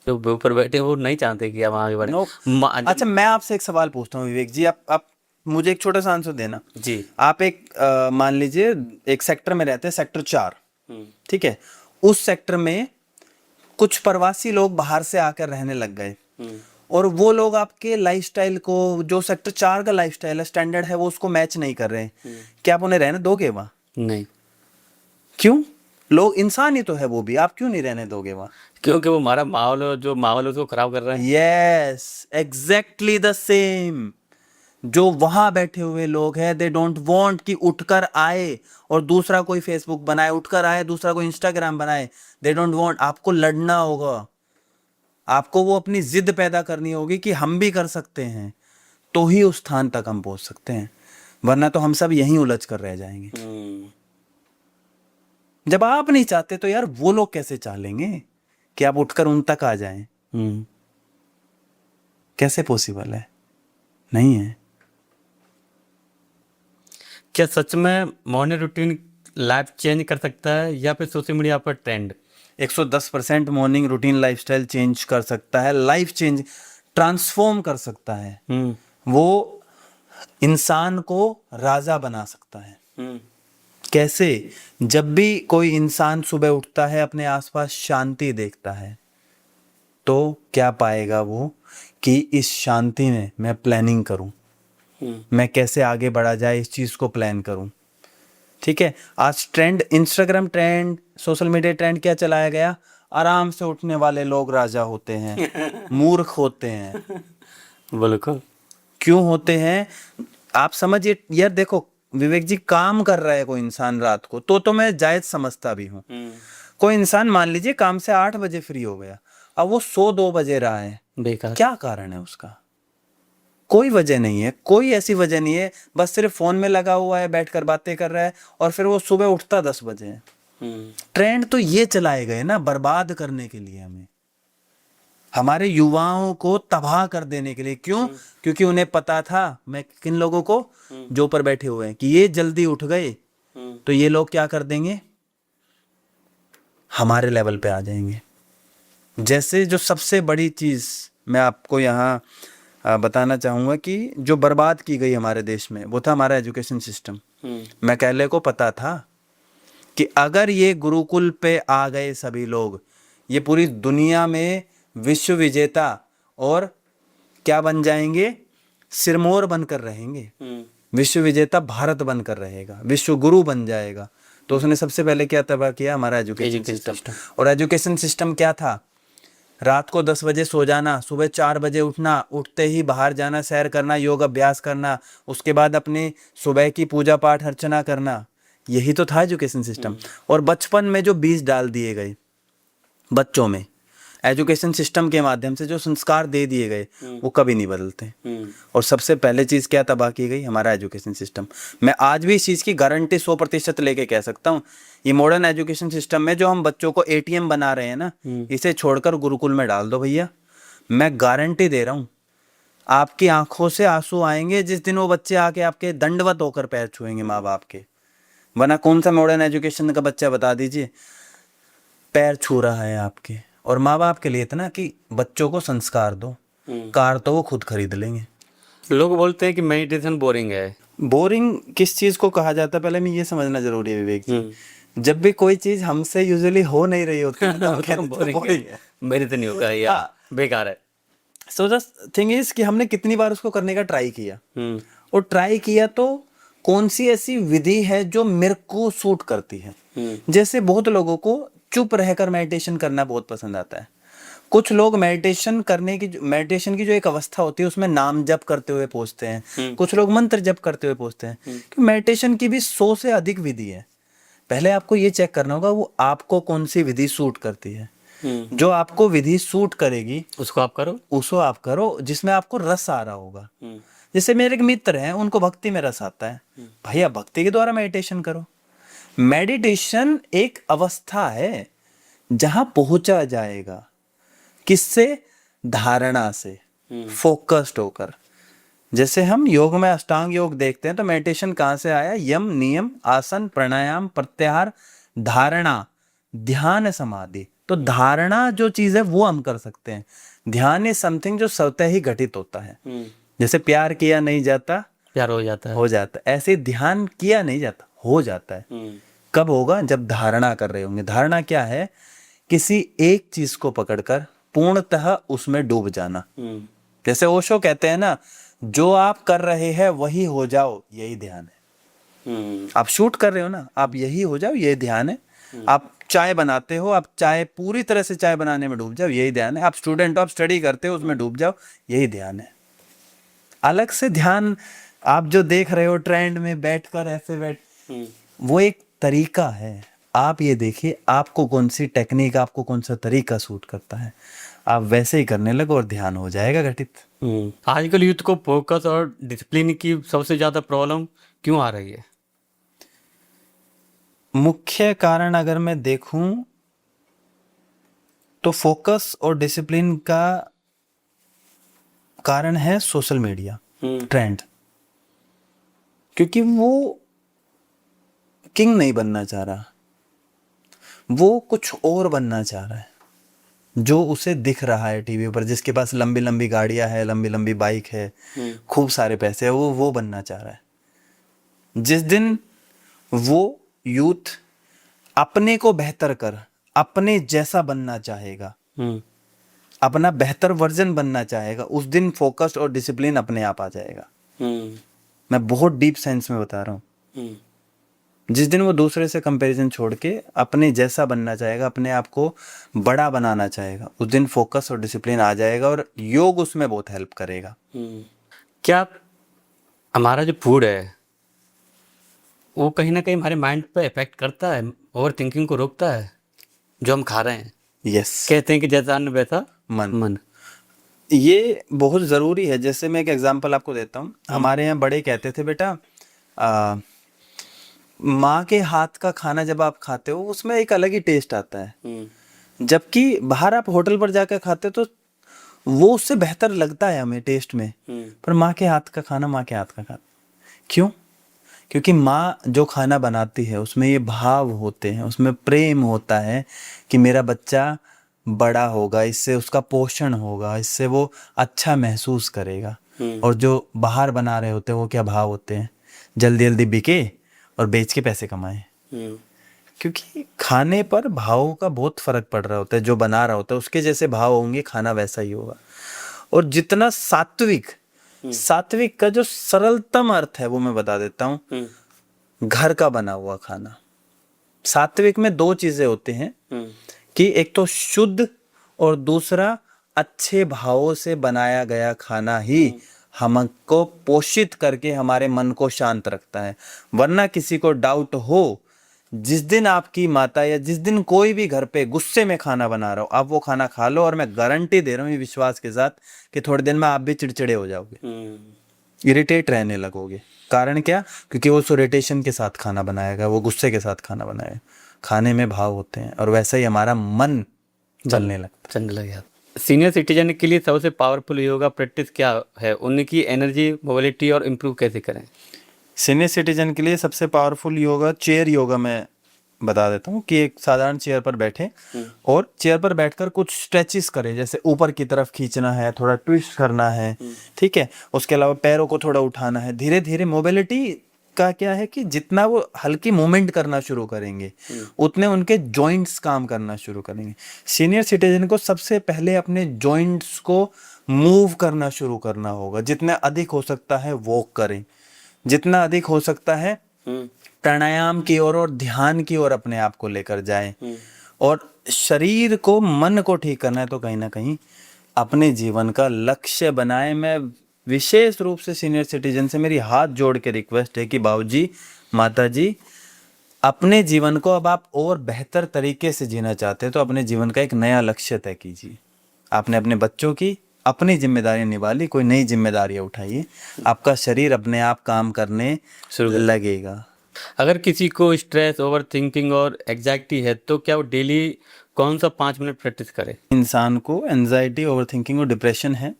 जो ऊपर बैठे वो नहीं चाहते कि हम आगे बढ़े। अच्छा, मैं आपसे एक सवाल पूछता हूँ विवेक जी, आप मुझे एक छोटा सा आंसर देना जी। आप एक मान लीजिए एक सेक्टर में रहते हैं, सेक्टर 4, ठीक है, उस सेक्टर में कुछ प्रवासी लोग बाहर से आकर रहने लग गए, और वो लोग आपके लाइफस्टाइल को, जो सेक्टर 4 का लाइफस्टाइल है, स्टैंडर्ड है, वो उसको मैच नहीं कर रहे हैं। क्या आप उन्हें रहने दोगे वहाँ? नहीं। क्यों? लोग इंसान ही तो है वो भी, आप क्यों नहीं रहने दोगे वहाँ? क्योंकि वो हमारा माहौल, जो माहौल है उसको खराब कर रहे हैं। Yes, exactly the same. जो वहां बैठे हुए लोग हैं, दे डोंट वांट कि उठकर आए और दूसरा कोई फेसबुक बनाए, उठकर आए दूसरा कोई इंस्टाग्राम बनाए। They don't want. आपको लड़ना होगा, आपको वो अपनी जिद पैदा करनी होगी कि हम भी कर सकते हैं, तो ही उस स्थान तक हम पहुंच सकते हैं, वरना तो हम सब यहीं उलझ कर रह जाएंगे। जब आप नहीं चाहते तो यार वो लोग कैसे चाह लेंगे कि आप उठकर उन तक आ जाएं? कैसे पॉसिबल है? नहीं है। क्या सच में मॉर्निंग रूटीन लाइफ चेंज कर सकता है, या फिर सोशल मीडिया पर trend? 110% morning routine lifestyle change कर सकता है, लाइफ चेंज, ट्रांसफॉर्म कर सकता है। वो इंसान को राजा बना सकता है। कैसे? जब भी कोई इंसान सुबह उठता है, अपने आसपास शांति देखता है, तो क्या पाएगा वो कि इस शांति में मैं प्लानिंग करूं, मैं कैसे आगे बढ़ा जाए, इस चीज को प्लान करूं। ठीक है, आज trend, Instagram trend, social media trend क्या चलाया गया? आराम से उठने वाले लोग राजा होते हैं, मूर्ख होते हैं। बिल्कुल। क्यों होते हैं? आप समझिए यार, देखो विवेक जी, काम कर रहा है कोई इंसान रात को, तो मैं जायज समझता भी हूँ। कोई इंसान मान लीजिए काम से 8 बजे फ्री हो गया, अब वो 102 बजे रहा है, बेकार। क्या कारण है उसका? कोई वजह नहीं है, कोई ऐसी वजह नहीं है, बस सिर्फ फोन में लगा हुआ है, बैठकर बातें कर रहा है, और फिर वो सुबह उठता 10 बजे है। ट्रेंड तो ये चलाए गए ना बर्बाद करने के लिए, हमें, हमारे युवाओं को तबाह कर देने के लिए। क्यों? क्योंकि उन्हें पता था, मैं किन लोगों को, जो ऊपर बैठे हुए हैं, कि ये जल्दी उठ गए तो ये लोग क्या कर देंगे, हमारे लेवल पे आ जाएंगे। जैसे जो सबसे बड़ी चीज मैं आपको यहाँ बताना चाहूंगा कि जो बर्बाद की गई हमारे देश में, वो था हमारा एजुकेशन सिस्टम। मैकाले को पता था कि अगर ये गुरुकुल पे आ गए सभी लोग, ये पूरी दुनिया में विश्व विजेता और क्या बन जाएंगे, सिरमौर बनकर रहेंगे। विश्व विजेता भारत बनकर रहेगा, विश्व गुरु बन जाएगा। तो उसने सबसे पहले क्या तबाह किया? हमारा एजुकेशन सिस्टम। और एजुकेशन सिस्टम क्या था? रात को 10 बजे सो जाना, सुबह 4 बजे उठना, उठते ही बाहर जाना, सैर करना, योग अभ्यास करना, उसके बाद अपनी सुबह की पूजा पाठ अर्चना करना। यही तो था एजुकेशन सिस्टम। और बचपन में जो बीज डाल दिए गए बच्चों में, एजुकेशन सिस्टम के माध्यम से जो संस्कार दे दिए गए वो कभी नहीं बदलते। और सबसे पहले चीज़ क्या तबाह की गई? हमारा एजुकेशन सिस्टम। मैं आज भी इस चीज़ की गारंटी 100% लेके कह सकता हूँ, ये मॉडर्न एजुकेशन सिस्टम में जो हम बच्चों को ATM बना रहे हैं ना, इसे छोड़कर गुरुकुल में डाल दो भैया, मैं गारंटी दे रहा हूँ आपकी आंखों से आंसू आएंगे जिस दिन वो बच्चे आके आपके दंडवत होकर पैर छुएंगे माँ बाप के। वरना कौन सा मॉडर्न एजुकेशन का बच्चा बता दीजिए पैर छू रहा है आपके? और माँ बाप के लिए इतना कि बच्चों को संस्कार दो, कार तो वो खुद खरीद लेंगे। लोग बोलते हैं कि मेडिटेशन बोरिंग है। बोरिंग किस चीज़ को कहा जाता है पहले मैं ये समझना जरूरी है विवेक जी। जब भी कोई चीज़ हमसे यूजुअली हो नहीं रही होती है तो हम कहते हैं बोरिंग है, मेरे तो नहीं होगा या बेकार है। सो द थिंग इज कि हमने कितनी बार उसको करने का ट्राई किया, और ट्राई किया तो कौन सी ऐसी विधि है जो मेरे को सूट करती है। जैसे बहुत लोगों को चुप रहकर मेडिटेशन करना बहुत पसंद आता है। कुछ लोग मेडिटेशन की जो एक अवस्था होती है उसमें नाम जप करते हुए पहुंचते हैं, कुछ लोग मंत्र जप करते हुए पहुंचते हैं। कि मेडिटेशन की भी 100 से अधिक विधि है। पहले आपको ये चेक करना होगा वो आपको कौन सी विधि सूट करती है। जो आपको विधि सूट करेगी उसको आप करो जिसमें आपको रस आ रहा होगा। जैसे मेरे एक मित्र हैं, उनको भक्ति में रस आता है, भैया भक्ति के द्वारा मेडिटेशन करो। मेडिटेशन एक अवस्था है जहां पहुंचा जाएगा किससे? धारणा से, फोकस्ड होकर। जैसे हम योग में अष्टांग योग देखते हैं तो मेडिटेशन कहां से आया? यम, नियम, आसन, प्राणायाम, प्रत्याहार, धारणा, ध्यान, समाधि। तो धारणा जो चीज है वो हम कर सकते हैं। ध्यान इज समथिंग जो स्वतः ही घटित होता है। जैसे प्यार किया नहीं जाता, प्यार हो जाता है। ऐसे ध्यान किया नहीं जाता, हो जाता है। कब होगा? जब धारणा कर रहे होंगे। धारणा क्या है? किसी एक चीज को पकड़कर पूर्णतः उसमें डूब जाना। जैसे ओशो कहते हैं ना, जो आप कर रहे हैं वही हो जाओ, यही ध्यान है। आप शूट कर रहे हो ना, आप यही हो जाओ, यही ध्यान है। आप चाय बनाते हो, आप चाय पूरी तरह से चाय बनाने में डूब जाओ, यही ध्यान है। आप स्टूडेंट हो, आप स्टडी करते हो, उसमें डूब जाओ, यही ध्यान है। अलग से ध्यान आप जो देख रहे हो ट्रेंड में बैठकर ऐसे वो एक तरीका है। आप ये देखिए आपको कौन सी टेक्निक, आपको कौन सा तरीका सूट करता है, आप वैसे ही करने लगो और ध्यान हो जाएगा घटित। आजकल यूथ को फोकस और डिसिप्लिन की सबसे ज्यादा प्रॉब्लम क्यों आ रही है? मुख्य कारण अगर मैं देखूं तो फोकस और डिसिप्लिन का कारण है सोशल मीडिया ट्रेंड। क्योंकि वो किंग नहीं बनना चाह रहा, वो कुछ और बनना चाह रहा है जो उसे दिख रहा है टीवी पर। जिसके पास लंबी लंबी गाड़ियां है, लंबी लंबी बाइक है, खूब सारे पैसे है, वो बनना चाह रहा है। जिस दिन वो यूथ अपने को बेहतर कर अपने जैसा बनना चाहेगा, अपना बेहतर वर्जन बनना चाहेगा, उस दिन फोकस और डिसिप्लिन अपने आप आ जाएगा। मैं बहुत डीप सेंस में बता रहा हूँ। जिस दिन वो दूसरे से कंपैरिजन छोड़ के अपने जैसा बनना चाहेगा, अपने आप को बड़ा बनाना चाहेगा, उस दिन फोकस और डिसिप्लिन आ जाएगा और योग उसमें बहुत हेल्प करेगा। क्या हमारा जो फूड है वो कहीं ना कहीं हमारे माइंड पे इफेक्ट करता है, ओवर थिंकिंग को रोकता है जो हम खा रहे हैं? यस, कहते हैं कि जैसा अन्न वैसा मन। ये बहुत ज़रूरी है। जैसे मैं एक एग्जांपल आपको देता हूँ। हमारे यहाँ बड़े कहते थे, बेटा माँ के हाथ का खाना जब आप खाते हो उसमें एक अलग ही टेस्ट आता है, जबकि बाहर आप होटल पर जाकर खाते हो तो वो उससे बेहतर लगता है हमें टेस्ट में, पर माँ के हाथ का खाना माँ के हाथ का खाना। क्यों? क्योंकि माँ जो खाना बनाती है उसमें ये भाव होते हैं, उसमें प्रेम होता है कि मेरा बच्चा बड़ा होगा, इससे उसका पोषण होगा, इससे वो अच्छा महसूस करेगा। और जो बाहर बना रहे होते हैं वो क्या भाव होते हैं? जल्दी जल्दी बिके और बेच के पैसे कमाए। क्योंकि खाने पर भावों का बहुत फर्क पड़ रहा होता है। जो बना रहा होता है उसके जैसे भाव होंगे, खाना वैसा ही होगा। और जितना सात्विक का जो सरलतम अर्थ है वो मैं बता देता हूँ, घर का बना हुआ खाना। सात्विक में दो चीजें होते हैं कि एक तो शुद्ध और दूसरा अच्छे भावों से बनाया गया खाना ही हमको पोषित करके हमारे मन को शांत रखता है। वरना किसी को डाउट हो जिस दिन आपकी माता या जिस दिन कोई भी घर पे गुस्से में खाना बना रहा हो, आप वो खाना खा लो और मैं गारंटी दे रहा हूँ ये विश्वास के साथ कि थोड़े दिन में आप भी चिड़चिड़े हो जाओगे, इरिटेट रहने लगोगे। कारण क्या? क्योंकि वो इरिटेशन के साथ खाना बनाएगा, वो गुस्से के साथ खाना बनाएगा। खाने में भाव होते हैं और वैसा ही हमारा मन चलने लगता है। सीनियर सिटीजन के लिए सबसे पावरफुल योगा प्रैक्टिस क्या है? उनकी एनर्जी, मोबिलिटी और इम्प्रूव कैसे करें? सीनियर सिटीजन के लिए सबसे पावरफुल योगा चेयर योगा मैं बता देता हूँ कि एक साधारण चेयर पर बैठे और चेयर पर बैठकर कुछ स्ट्रेचेस करें, जैसे ऊपर की तरफ खींचना है, थोड़ा ट्विस्ट करना है, ठीक है। उसके अलावा पैरों को थोड़ा उठाना है। धीरे धीरे मोबिलिटी का क्या है कि जितना वो हल्की मूवमेंट करना शुरू करेंगे उतने उनके जॉइंट्स काम करना शुरू करेंगे। सीनियर सिटीजन को सबसे पहले अपने जॉइंट्स को मूव करना शुरू करना होगा। जितना अधिक हो सकता है वॉक करें, जितना अधिक हो सकता है प्राणायाम की ओर और ध्यान की ओर अपने आप को लेकर जाएं। और शरीर को, मन को ठीक करना है तो कहीं ना कहीं अपने जीवन का लक्ष्य बनाएं। मैं विशेष रूप से सीनियर सिटीजन से मेरी हाथ जोड़ के रिक्वेस्ट है कि बाबूजी, माताजी, अपने जीवन को अब आप और बेहतर तरीके से जीना चाहते हैं तो अपने जीवन का एक नया लक्ष्य तय कीजिए। आपने अपने बच्चों की अपनी जिम्मेदारी निभा ली, कोई नई जिम्मेदारियां उठाइए, आपका शरीर अपने आप काम करने लगेगा। अगर किसी को स्ट्रेस, ओवर थिंकिंग और एग्जाइटी है तो क्या वो डेली कौन सा 5 मिनट प्रैक्टिस करे? इंसान को एंजाइटी, ओवर थिंकिंग और डिप्रेशन है,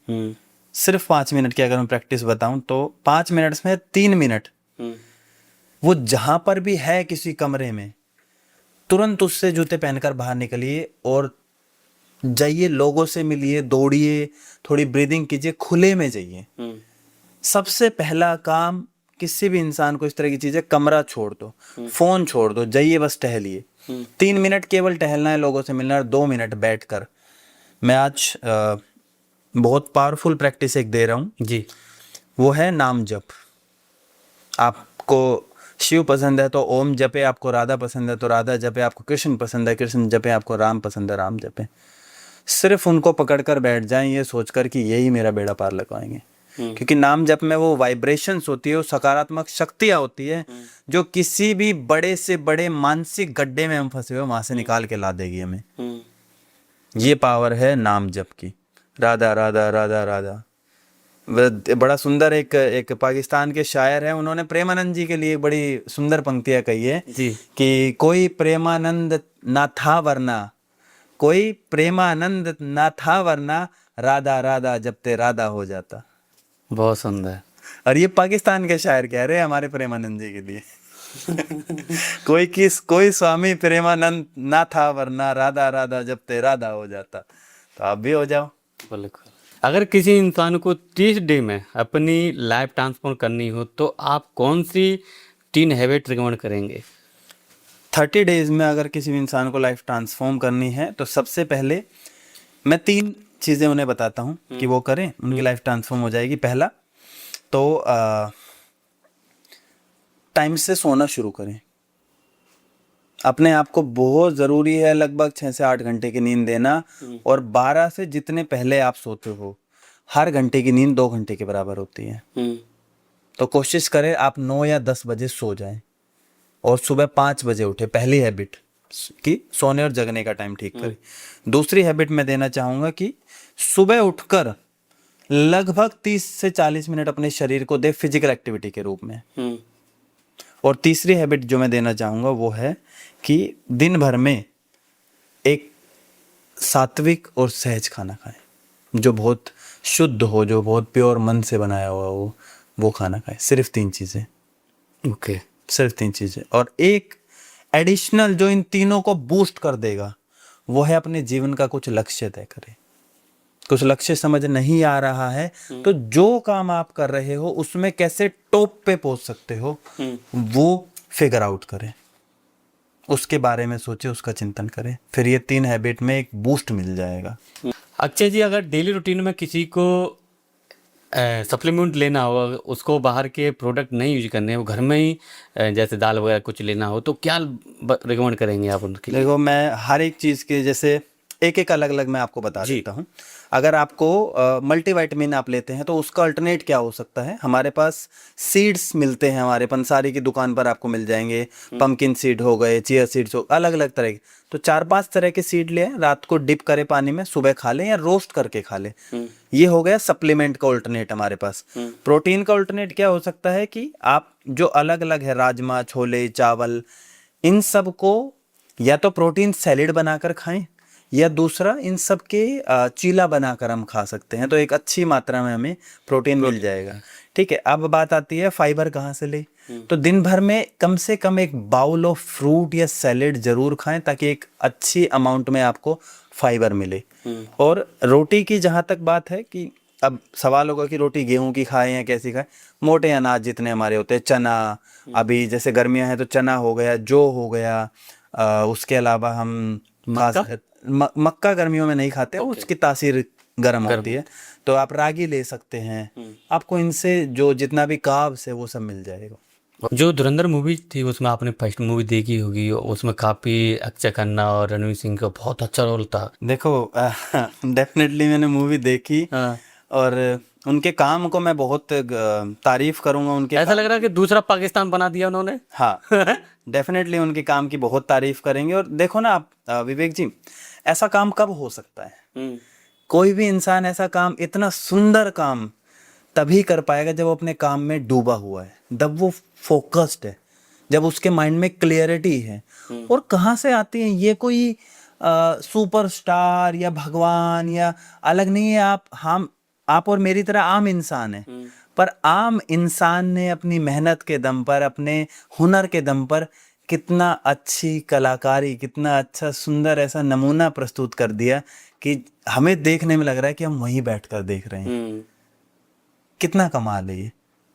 सिर्फ 5 मिनट की अगर मैं प्रैक्टिस बताऊं तो 5 मिनट में 3 मिनट वो जहां पर भी है किसी कमरे में, तुरंत उससे जूते पहनकर बाहर निकलिए और जाइए, लोगों से मिलिए, दौड़िए, थोड़ी ब्रीदिंग कीजिए, खुले में जाइए। सबसे पहला काम किसी भी इंसान को इस तरह की चीजें, कमरा छोड़ दो, फोन छोड़ दो, जाइए बस टहलिए। 3 मिनट केवल टहलना है, लोगों से मिलना है, 2 मिनट बैठकर। मैं आज बहुत पावरफुल प्रैक्टिस एक दे रहा हूँ जी, वो है नाम जप। आपको शिव पसंद है तो ओम जपे, आपको राधा पसंद है तो राधा जपे, आपको कृष्ण पसंद है कृष्ण जपे, आपको राम पसंद है राम जपे। सिर्फ उनको पकड़कर बैठ जाएं ये सोचकर कि यही मेरा बेड़ा पार लगाएंगे। क्योंकि नाम जप में वो वाइब्रेशंस होती है, वो सकारात्मक शक्तियाँ होती है जो किसी भी बड़े से बड़े मानसिक गड्ढे में हम फंसे हुए वहां से निकाल के ला देगी हमें। ये पावर है नाम जप की। राधा राधा राधा राधा। बड़ा सुंदर एक पाकिस्तान के शायर हैं, उन्होंने प्रेमानंद जी के लिए बड़ी सुंदर पंक्तियां कही है जी कि कोई प्रेमानंद ना था वरना, कोई प्रेमानंद ना था वरना, राधा राधा जपते राधा हो जाता। बहुत सुंदर। और ये पाकिस्तान के शायर कह रहे हैं हमारे प्रेमानंद जी के लिए। कोई स्वामी प्रेमानंद ना था वरना, राधा राधा जपते राधा हो जाता। तो आप भी हो जाओ। बिल्कुल। अगर किसी इंसान को 30 डे में अपनी लाइफ ट्रांसफॉर्म करनी हो तो आप कौन सी 3 हैबिट रिकमेंड करेंगे? 30 डेज में अगर किसी भी इंसान को लाइफ ट्रांसफॉर्म करनी है तो सबसे पहले मैं 3 चीज़ें उन्हें बताता हूँ कि वो करें, उनकी लाइफ ट्रांसफॉर्म हो जाएगी। पहला तो टाइम से सोना शुरू करें। अपने आप को बहुत ज़रूरी है लगभग 6 से 8 घंटे की नींद देना, और 12 से जितने पहले आप सोते हो, हर घंटे की नींद 2 घंटे के बराबर होती है। तो कोशिश करें आप 9 या 10 बजे सो जाएं और सुबह 5 बजे उठे। पहली हैबिट कि सोने और जगने का टाइम ठीक करें। दूसरी हैबिट मैं देना चाहूँगा कि सुबह उठकर लगभग 30 से 40 मिनट अपने शरीर को दे फिजिकल एक्टिविटी के रूप में। और तीसरी हैबिट जो मैं देना चाहूँगा वो है कि दिन भर में एक सात्विक और सहज खाना खाएं, जो बहुत शुद्ध हो, जो बहुत प्योर मन से बनाया हुआ हो, वो खाना खाएं। सिर्फ 3 चीज़ें। ओके। सिर्फ 3 चीज़ें। और एक एडिशनल जो इन तीनों को बूस्ट कर देगा वो है अपने जीवन का कुछ लक्ष्य तय करें। कुछ लक्ष्य समझ नहीं आ रहा है तो जो काम आप कर रहे हो उसमें कैसे टॉप पे पहुंच सकते हो वो फिगर आउट करें, उसके बारे में सोचे, उसका चिंतन करें। फिर ये 3 हैबिट में एक बूस्ट मिल जाएगा। अक्षय जी, अगर डेली रूटीन में किसी को सप्लीमेंट लेना हो, उसको बाहर के प्रोडक्ट नहीं यूज करने हैं, वो घर में ही जैसे दाल वगैरह कुछ लेना हो, तो क्या रिकमेंड करेंगे आप उनके लिए? देखो, मैं हर एक चीज़ के, जैसे एक एक अलग अलग मैं आपको बता जी। देता हूँ। अगर आपको मल्टीविटामिन आप लेते हैं तो उसका अल्टरनेट क्या हो सकता है, हमारे पास सीड्स मिलते हैं, हमारे पंसारी की दुकान पर आपको मिल जाएंगे। पंपकिन सीड हो गए, चिया सीड्स हो, अलग अलग तरह के। तो 4-5 तरह के सीड लें, रात को डिप करें पानी में, सुबह खा लें या रोस्ट करके खा लें। ये हो गया सप्लीमेंट का अल्टरनेट हमारे पास। प्रोटीन का अल्टरनेट क्या हो सकता है कि आप जो अलग अलग है, राजमा, छोले, चावल, इन सब को या तो प्रोटीन सैलेड बनाकर खाएं, या दूसरा इन सब के चीला बनाकर हम खा सकते हैं। तो एक अच्छी मात्रा में हमें प्रोटीन मिल जाएगा। ठीक है, अब बात आती है फाइबर कहाँ से ले। तो दिन भर में कम से कम एक बाउल ऑफ फ्रूट या सैलेड जरूर खाएं, ताकि एक अच्छी अमाउंट में आपको फाइबर मिले। और रोटी की जहाँ तक बात है कि अब सवाल होगा कि रोटी गेहूं की खाएं या कैसी खाएं। मोटे अनाज जितने हमारे होते हैं, चना, अभी जैसे गर्मियां हैं तो चना हो गया, जौ हो गया, उसके अलावा हम मक्का गर्मियों में नहीं खाते, उसकी तासीर गर्म होती है। तो आप रागी ले सकते हैं, आपको इनसे जो जितना भी कार्ब्स है वो सब मिल जाएगा। जो धुरंधर मूवी थी उसमें आपने फर्स्ट मूवी देखी होगी, उसमें काफ़ी अक्षय खन्ना और रणवीर सिंह का बहुत अच्छा रोल था। देखो डेफिनेटली मैंने मूवी देखी। और उनके काम को मैं बहुत तारीफ करूंगा उनके। ऐसा लग रहा है कि दूसरा पाकिस्तान बना दिया उन्होंने। हाँ डेफिनेटली उनके काम की बहुत तारीफ करेंगे। और देखो ना आप विवेक जी, ऐसा काम कब हो सकता है? कोई भी इंसान ऐसा काम, इतना सुंदर काम तभी कर पाएगा जब वो अपने काम में डूबा हुआ है, जब वो फोकस्ड है, जब उसके माइंड में क्लियरिटी है। और कहाँ से आती है ये? कोई सुपरस्टार या भगवान या अलग नहीं है। आप और मेरी तरह आम इंसान है, पर आम इंसान ने अपनी मेहनत के दम पर, अपने हुनर के दम पर कितना अच्छी कलाकारी, कितना अच्छा सुंदर ऐसा नमूना प्रस्तुत कर दिया कि हमें देखने में लग रहा है कि हम वहीं बैठकर देख रहे हैं। कितना कमाल है ये।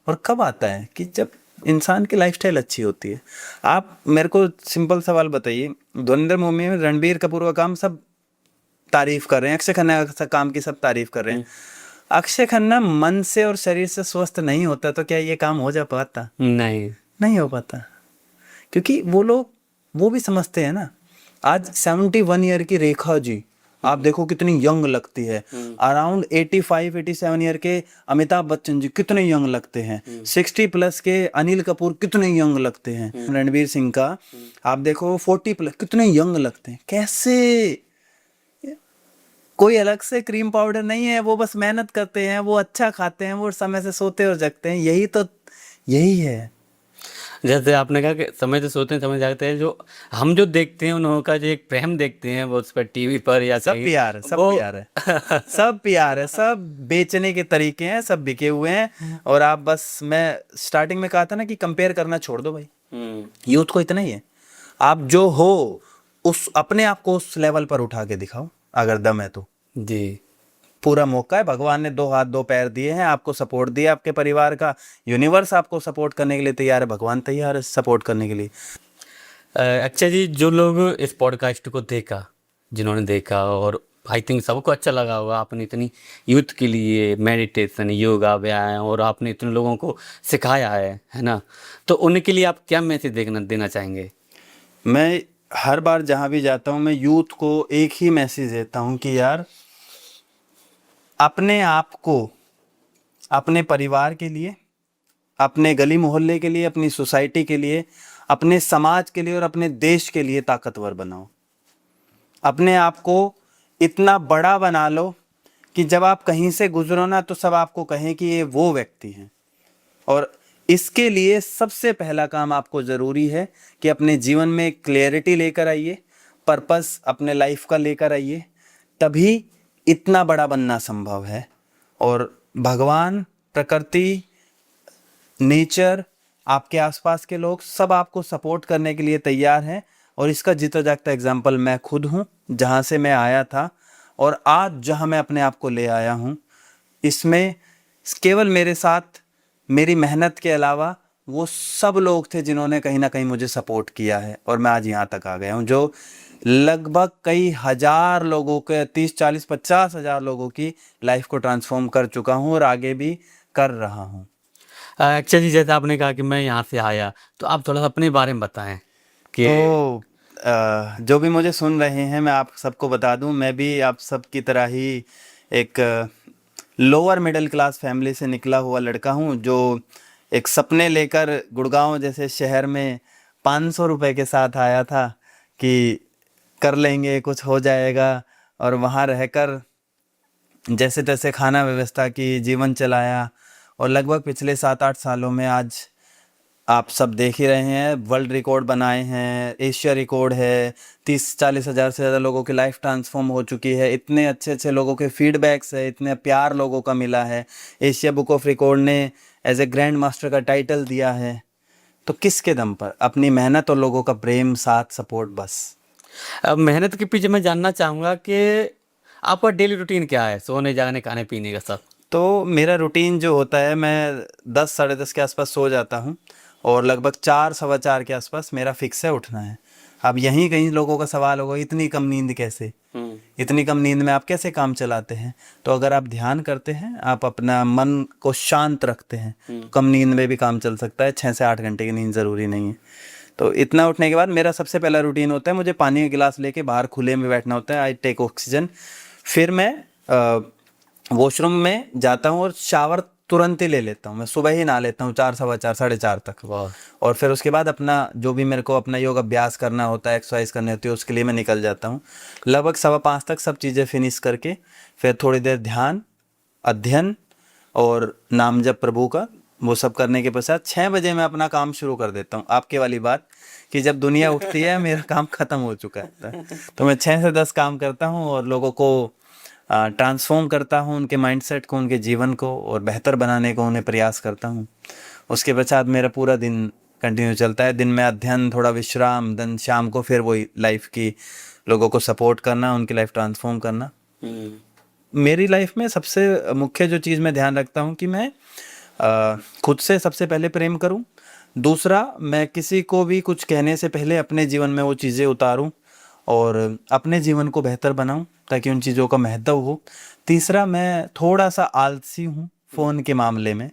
और कब आता है कि जब इंसान की लाइफस्टाइल अच्छी होती है। आप मेरे को सिंपल सवाल बताइए, धुरंधर मूवी में रणबीर कपूर का काम सब तारीफ कर रहे हैं, अक्षय खन्ना का काम की सब तारीफ कर रहे हैं। अक्षय खन्ना मन से और शरीर से स्वस्थ नहीं होता तो क्या ये काम हो जा पाता? नहीं हो पाता, क्योंकि वो लोग वो भी समझते हैं ना। आज 71 ईयर की रेखा जी आप देखो कितनी यंग लगती है। अराउंड 85-87 ईयर के अमिताभ बच्चन जी कितने यंग लगते हैं। 60 प्लस के अनिल कपूर कितने यंग लगते हैं। रणवीर सिंह का आप देखो 40 प्लस कितने यंग लगते हैं। कैसे? कोई अलग से क्रीम पाउडर नहीं है, वो बस मेहनत करते हैं, वो अच्छा खाते हैं, वो समय से सोते और जगते हैं। यही है। जैसे आपने कहा कि समय से सोते हैं समय जागते हैं, जो हम जो देखते हैं उनका जो एक प्रेम देखते हैं वो उस पर टीवी पर या सब प्यार है, सब प्यार है सब प्यार है, सब बेचने के तरीके हैं, सब बिके हुए हैं। और आप बस, मैं स्टार्टिंग में कहा था ना कि कंपेयर करना छोड़ दो भाई। यूथ को इतना ही है, आप जो हो उस अपने आप को उस लेवल पर उठा के दिखाओ, अगर दम है तो। जी, पूरा मौका है, भगवान ने 2 हाथ 2 पैर दिए हैं, आपको सपोर्ट दिया, आपके परिवार का यूनिवर्स आपको सपोर्ट करने के लिए तैयार है, भगवान तैयार है सपोर्ट करने के लिए। अक्षय जी, जो लोग इस पॉडकास्ट को देखा, जिन्होंने देखा, और आई थिंक सबको अच्छा लगा होगा, आपने इतनी यूथ के लिए मेडिटेशन, योगा, व्यायाम और आपने इतने लोगों को सिखाया है ना, तो उनके लिए आप क्या मैसेज देना चाहेंगे? मैं हर बार जहाँ भी जाता हूँ मैं यूथ को एक ही मैसेज देता हूँ कि यार अपने आप को अपने परिवार के लिए, अपने गली मोहल्ले के लिए, अपनी सोसाइटी के लिए, अपने समाज के लिए और अपने देश के लिए ताकतवर बनाओ। अपने आप को इतना बड़ा बना लो कि जब आप कहीं से गुजरो ना तो सब आपको कहें कि ये वो व्यक्ति हैं। और इसके लिए सबसे पहला काम आपको ज़रूरी है कि अपने जीवन में क्लैरिटी लेकर आइए, पर्पस अपने लाइफ का लेकर आइए, तभी इतना बड़ा बनना संभव है। और भगवान, प्रकृति, नेचर, आपके आसपास के लोग सब आपको सपोर्ट करने के लिए तैयार हैं। और इसका जीता जागता एग्जाम्पल मैं खुद हूँ, जहाँ से मैं आया था और आज जहाँ मैं अपने आप को ले आया हूँ। इसमें केवल मेरे साथ मेरी मेहनत के अलावा वो सब लोग थे जिन्होंने कहीं ना कहीं मुझे सपोर्ट किया है और मैं आज यहाँ तक आ गया हूँ, जो लगभग कई हजार लोगों के 30-40-50 हज़ार लोगों की लाइफ को ट्रांसफॉर्म कर चुका हूँ और आगे भी कर रहा हूँ। एक्चुअली जैसे आपने कहा कि मैं यहाँ से आया, तो आप थोड़ा सा अपने बारे में बताएं कि तो जो भी मुझे सुन रहे हैं, मैं आप सबको बता दूं, मैं भी आप सब की तरह ही एक लोअर मिडिल क्लास फैमिली से निकला हुआ लड़का हूं, जो एक सपने लेकर गुड़गांव जैसे शहर में 500 रुपए के साथ आया था कि कर लेंगे, कुछ हो जाएगा, और वहाँ रहकर जैसे तैसे खाना व्यवस्था की, जीवन चलाया, और लगभग पिछले 7-8 सालों में आज आप सब देख ही रहे हैं, वर्ल्ड रिकॉर्ड बनाए हैं, एशिया रिकॉर्ड है, 30-40 हज़ार से ज़्यादा लोगों की लाइफ ट्रांसफॉर्म हो चुकी है, इतने अच्छे अच्छे लोगों के फीडबैक्स है, इतने प्यार लोगों का मिला है, एशिया बुक ऑफ रिकॉर्ड ने एज ए ग्रैंड मास्टर का टाइटल दिया है। तो किसके दम पर? अपनी मेहनत और लोगों का प्रेम, साथ, सपोर्ट, बस। अब मेहनत के पीछे मैं जानना चाहूँगा कि आपका डेली रूटीन क्या है, सोने जाने खाने पीने का सब? तो मेरा रूटीन जो होता है, मैं 10 साढ़े 10 के आसपास सो जाता हूँ, और लगभग 4 सवा 4 के आसपास मेरा फिक्स है उठना है। अब यहीं कहीं लोगों का सवाल होगा, इतनी कम नींद कैसे? इतनी कम नींद में आप कैसे काम चलाते हैं? तो अगर आप ध्यान करते हैं, आप अपना मन को शांत रखते हैं, कम नींद में भी काम चल सकता है। 6 से 8 घंटे की नींद ज़रूरी नहीं है। तो इतना उठने के बाद मेरा सबसे पहला रूटीन होता है, मुझे पानी का गिलास लेके बाहर खुले में बैठना होता है, आई टेक ऑक्सीजन। फिर मैं वॉशरूम में जाता हूँ और शावर तुरंत ही ले लेता हूँ। मैं सुबह ही नहा लेता हूँ 4 सवा 4 साढ़े 4 तक। और फिर उसके बाद अपना जो भी मेरे को अपना योग अभ्यास करना होता है, एक्सरसाइज करनी होती है, उसके लिए मैं निकल जाता हूँ। लगभग 4:15 तक सब चीज़ें फिनिश करके फिर थोड़ी देर ध्यान, अध्ययन और नाम जप प्रभु का, वो सब करने के पश्चात 6 बजे मैं अपना काम शुरू कर देता हूँ। आपके वाली बात कि जब दुनिया उठती है मेरा काम ख़त्म हो चुका है। तो मैं 6 से 10 काम करता हूँ और लोगों को ट्रांसफॉर्म करता हूँ, उनके माइंडसेट को, उनके जीवन को और बेहतर बनाने को उन्हें प्रयास करता हूँ। उसके पश्चात मेरा पूरा दिन कंटिन्यू चलता है। दिन में अध्ययन, थोड़ा विश्राम, दिन शाम को फिर वही लाइफ की लोगों को सपोर्ट करना, उनकी लाइफ ट्रांसफॉर्म करना। मेरी लाइफ में सबसे मुख्य जो चीज़ मैं ध्यान रखता हूँ कि मैं खुद से सबसे पहले प्रेम करूँ। दूसरा, मैं किसी को भी कुछ कहने से पहले अपने जीवन में वो चीज़ें उतारूँ और अपने जीवन को बेहतर बनाऊं ताकि उन चीज़ों का महत्व हो। तीसरा, मैं थोड़ा सा आलसी हूँ फ़ोन के मामले में,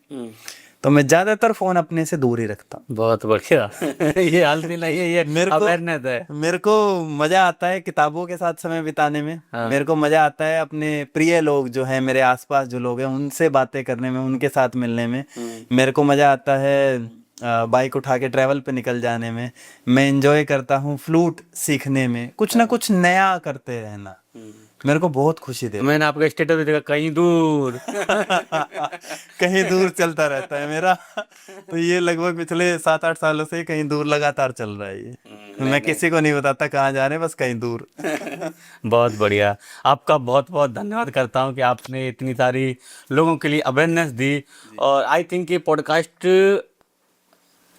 तो मैं ज़्यादातर फ़ोन अपने से दूर ही रखता हूँ। बहुत बढ़िया। ये आलसी नहीं है, ये अवेयरनेस है। मेरे को मज़ा आता है किताबों के साथ समय बिताने में। मेरे को मज़ा आता है अपने प्रिय लोग जो हैं, मेरे आसपास जो लोग हैं, उनसे बातें करने में, उनके साथ मिलने में। मेरे को मज़ा आता है बाइक उठा के ट्रैवल पे निकल जाने में। मैं एंजॉय करता हूँ फ्लूट सीखने में, कुछ ना कुछ नया करते रहना मेरे को बहुत खुशी देता है। मैंने आपका स्टेटस भी देखा, कहीं दूर कहीं दूर चलता रहता है मेरा। तो ये लगभग पिछले 7-8 सालों से कहीं दूर लगातार चल रहा है ये। मैं किसी को नहीं बताता कहाँ जा रहे हैं, बस कहीं दूर। बहुत बढ़िया। आपका बहुत बहुत धन्यवाद करता हूँ कि आपने इतनी सारी लोगों के लिए अवेयरनेस दी। और आई थिंक ये पॉडकास्ट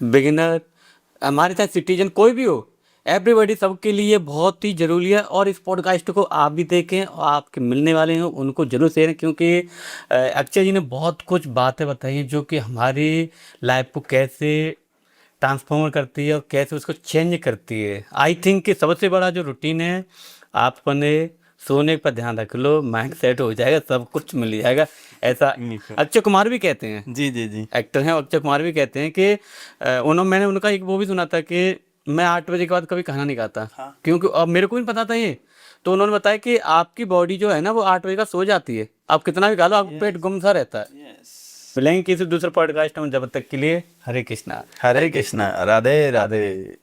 बिगिनर, हमारे साथ सिटीजन कोई भी हो, एवरीबॉडी, सबके लिए बहुत ही ज़रूरी है। और इस पॉडकास्ट को आप भी देखें और आपके मिलने वाले हैं उनको ज़रूर शेयर, क्योंकि अक्षय जी ने बहुत कुछ बातें बताई हैं जो कि हमारी लाइफ को कैसे ट्रांसफॉर्म करती है और कैसे उसको चेंज करती है। आई थिंक कि सबसे बड़ा जो रूटीन है, आप अपने सोने पर ध्यान रख लो, माइंड सेट हो जाएगा, सब कुछ मिल जाएगा। ऐसा अक्षय कुमार भी कहते हैं। जी जी जी, एक्टर हैं अक्षय कुमार भी कहते हैं कि मैंने उनका एक वो भी सुना था कि मैं 8 बजे के बाद कभी खाना नहीं खाता। हाँ। क्योंकि अब मेरे को भी पता था ये, तो उन्होंने बताया कि आपकी बॉडी जो है ना वो 8 बजे का सो जाती है, आप कितना भी खा लो आपका पेट गुम सा रहता है। मिलेंगे किसी दूसरे पॉडकास्ट में, जब तक के लिए हरे कृष्णा। हरे कृष्णा, राधे राधे।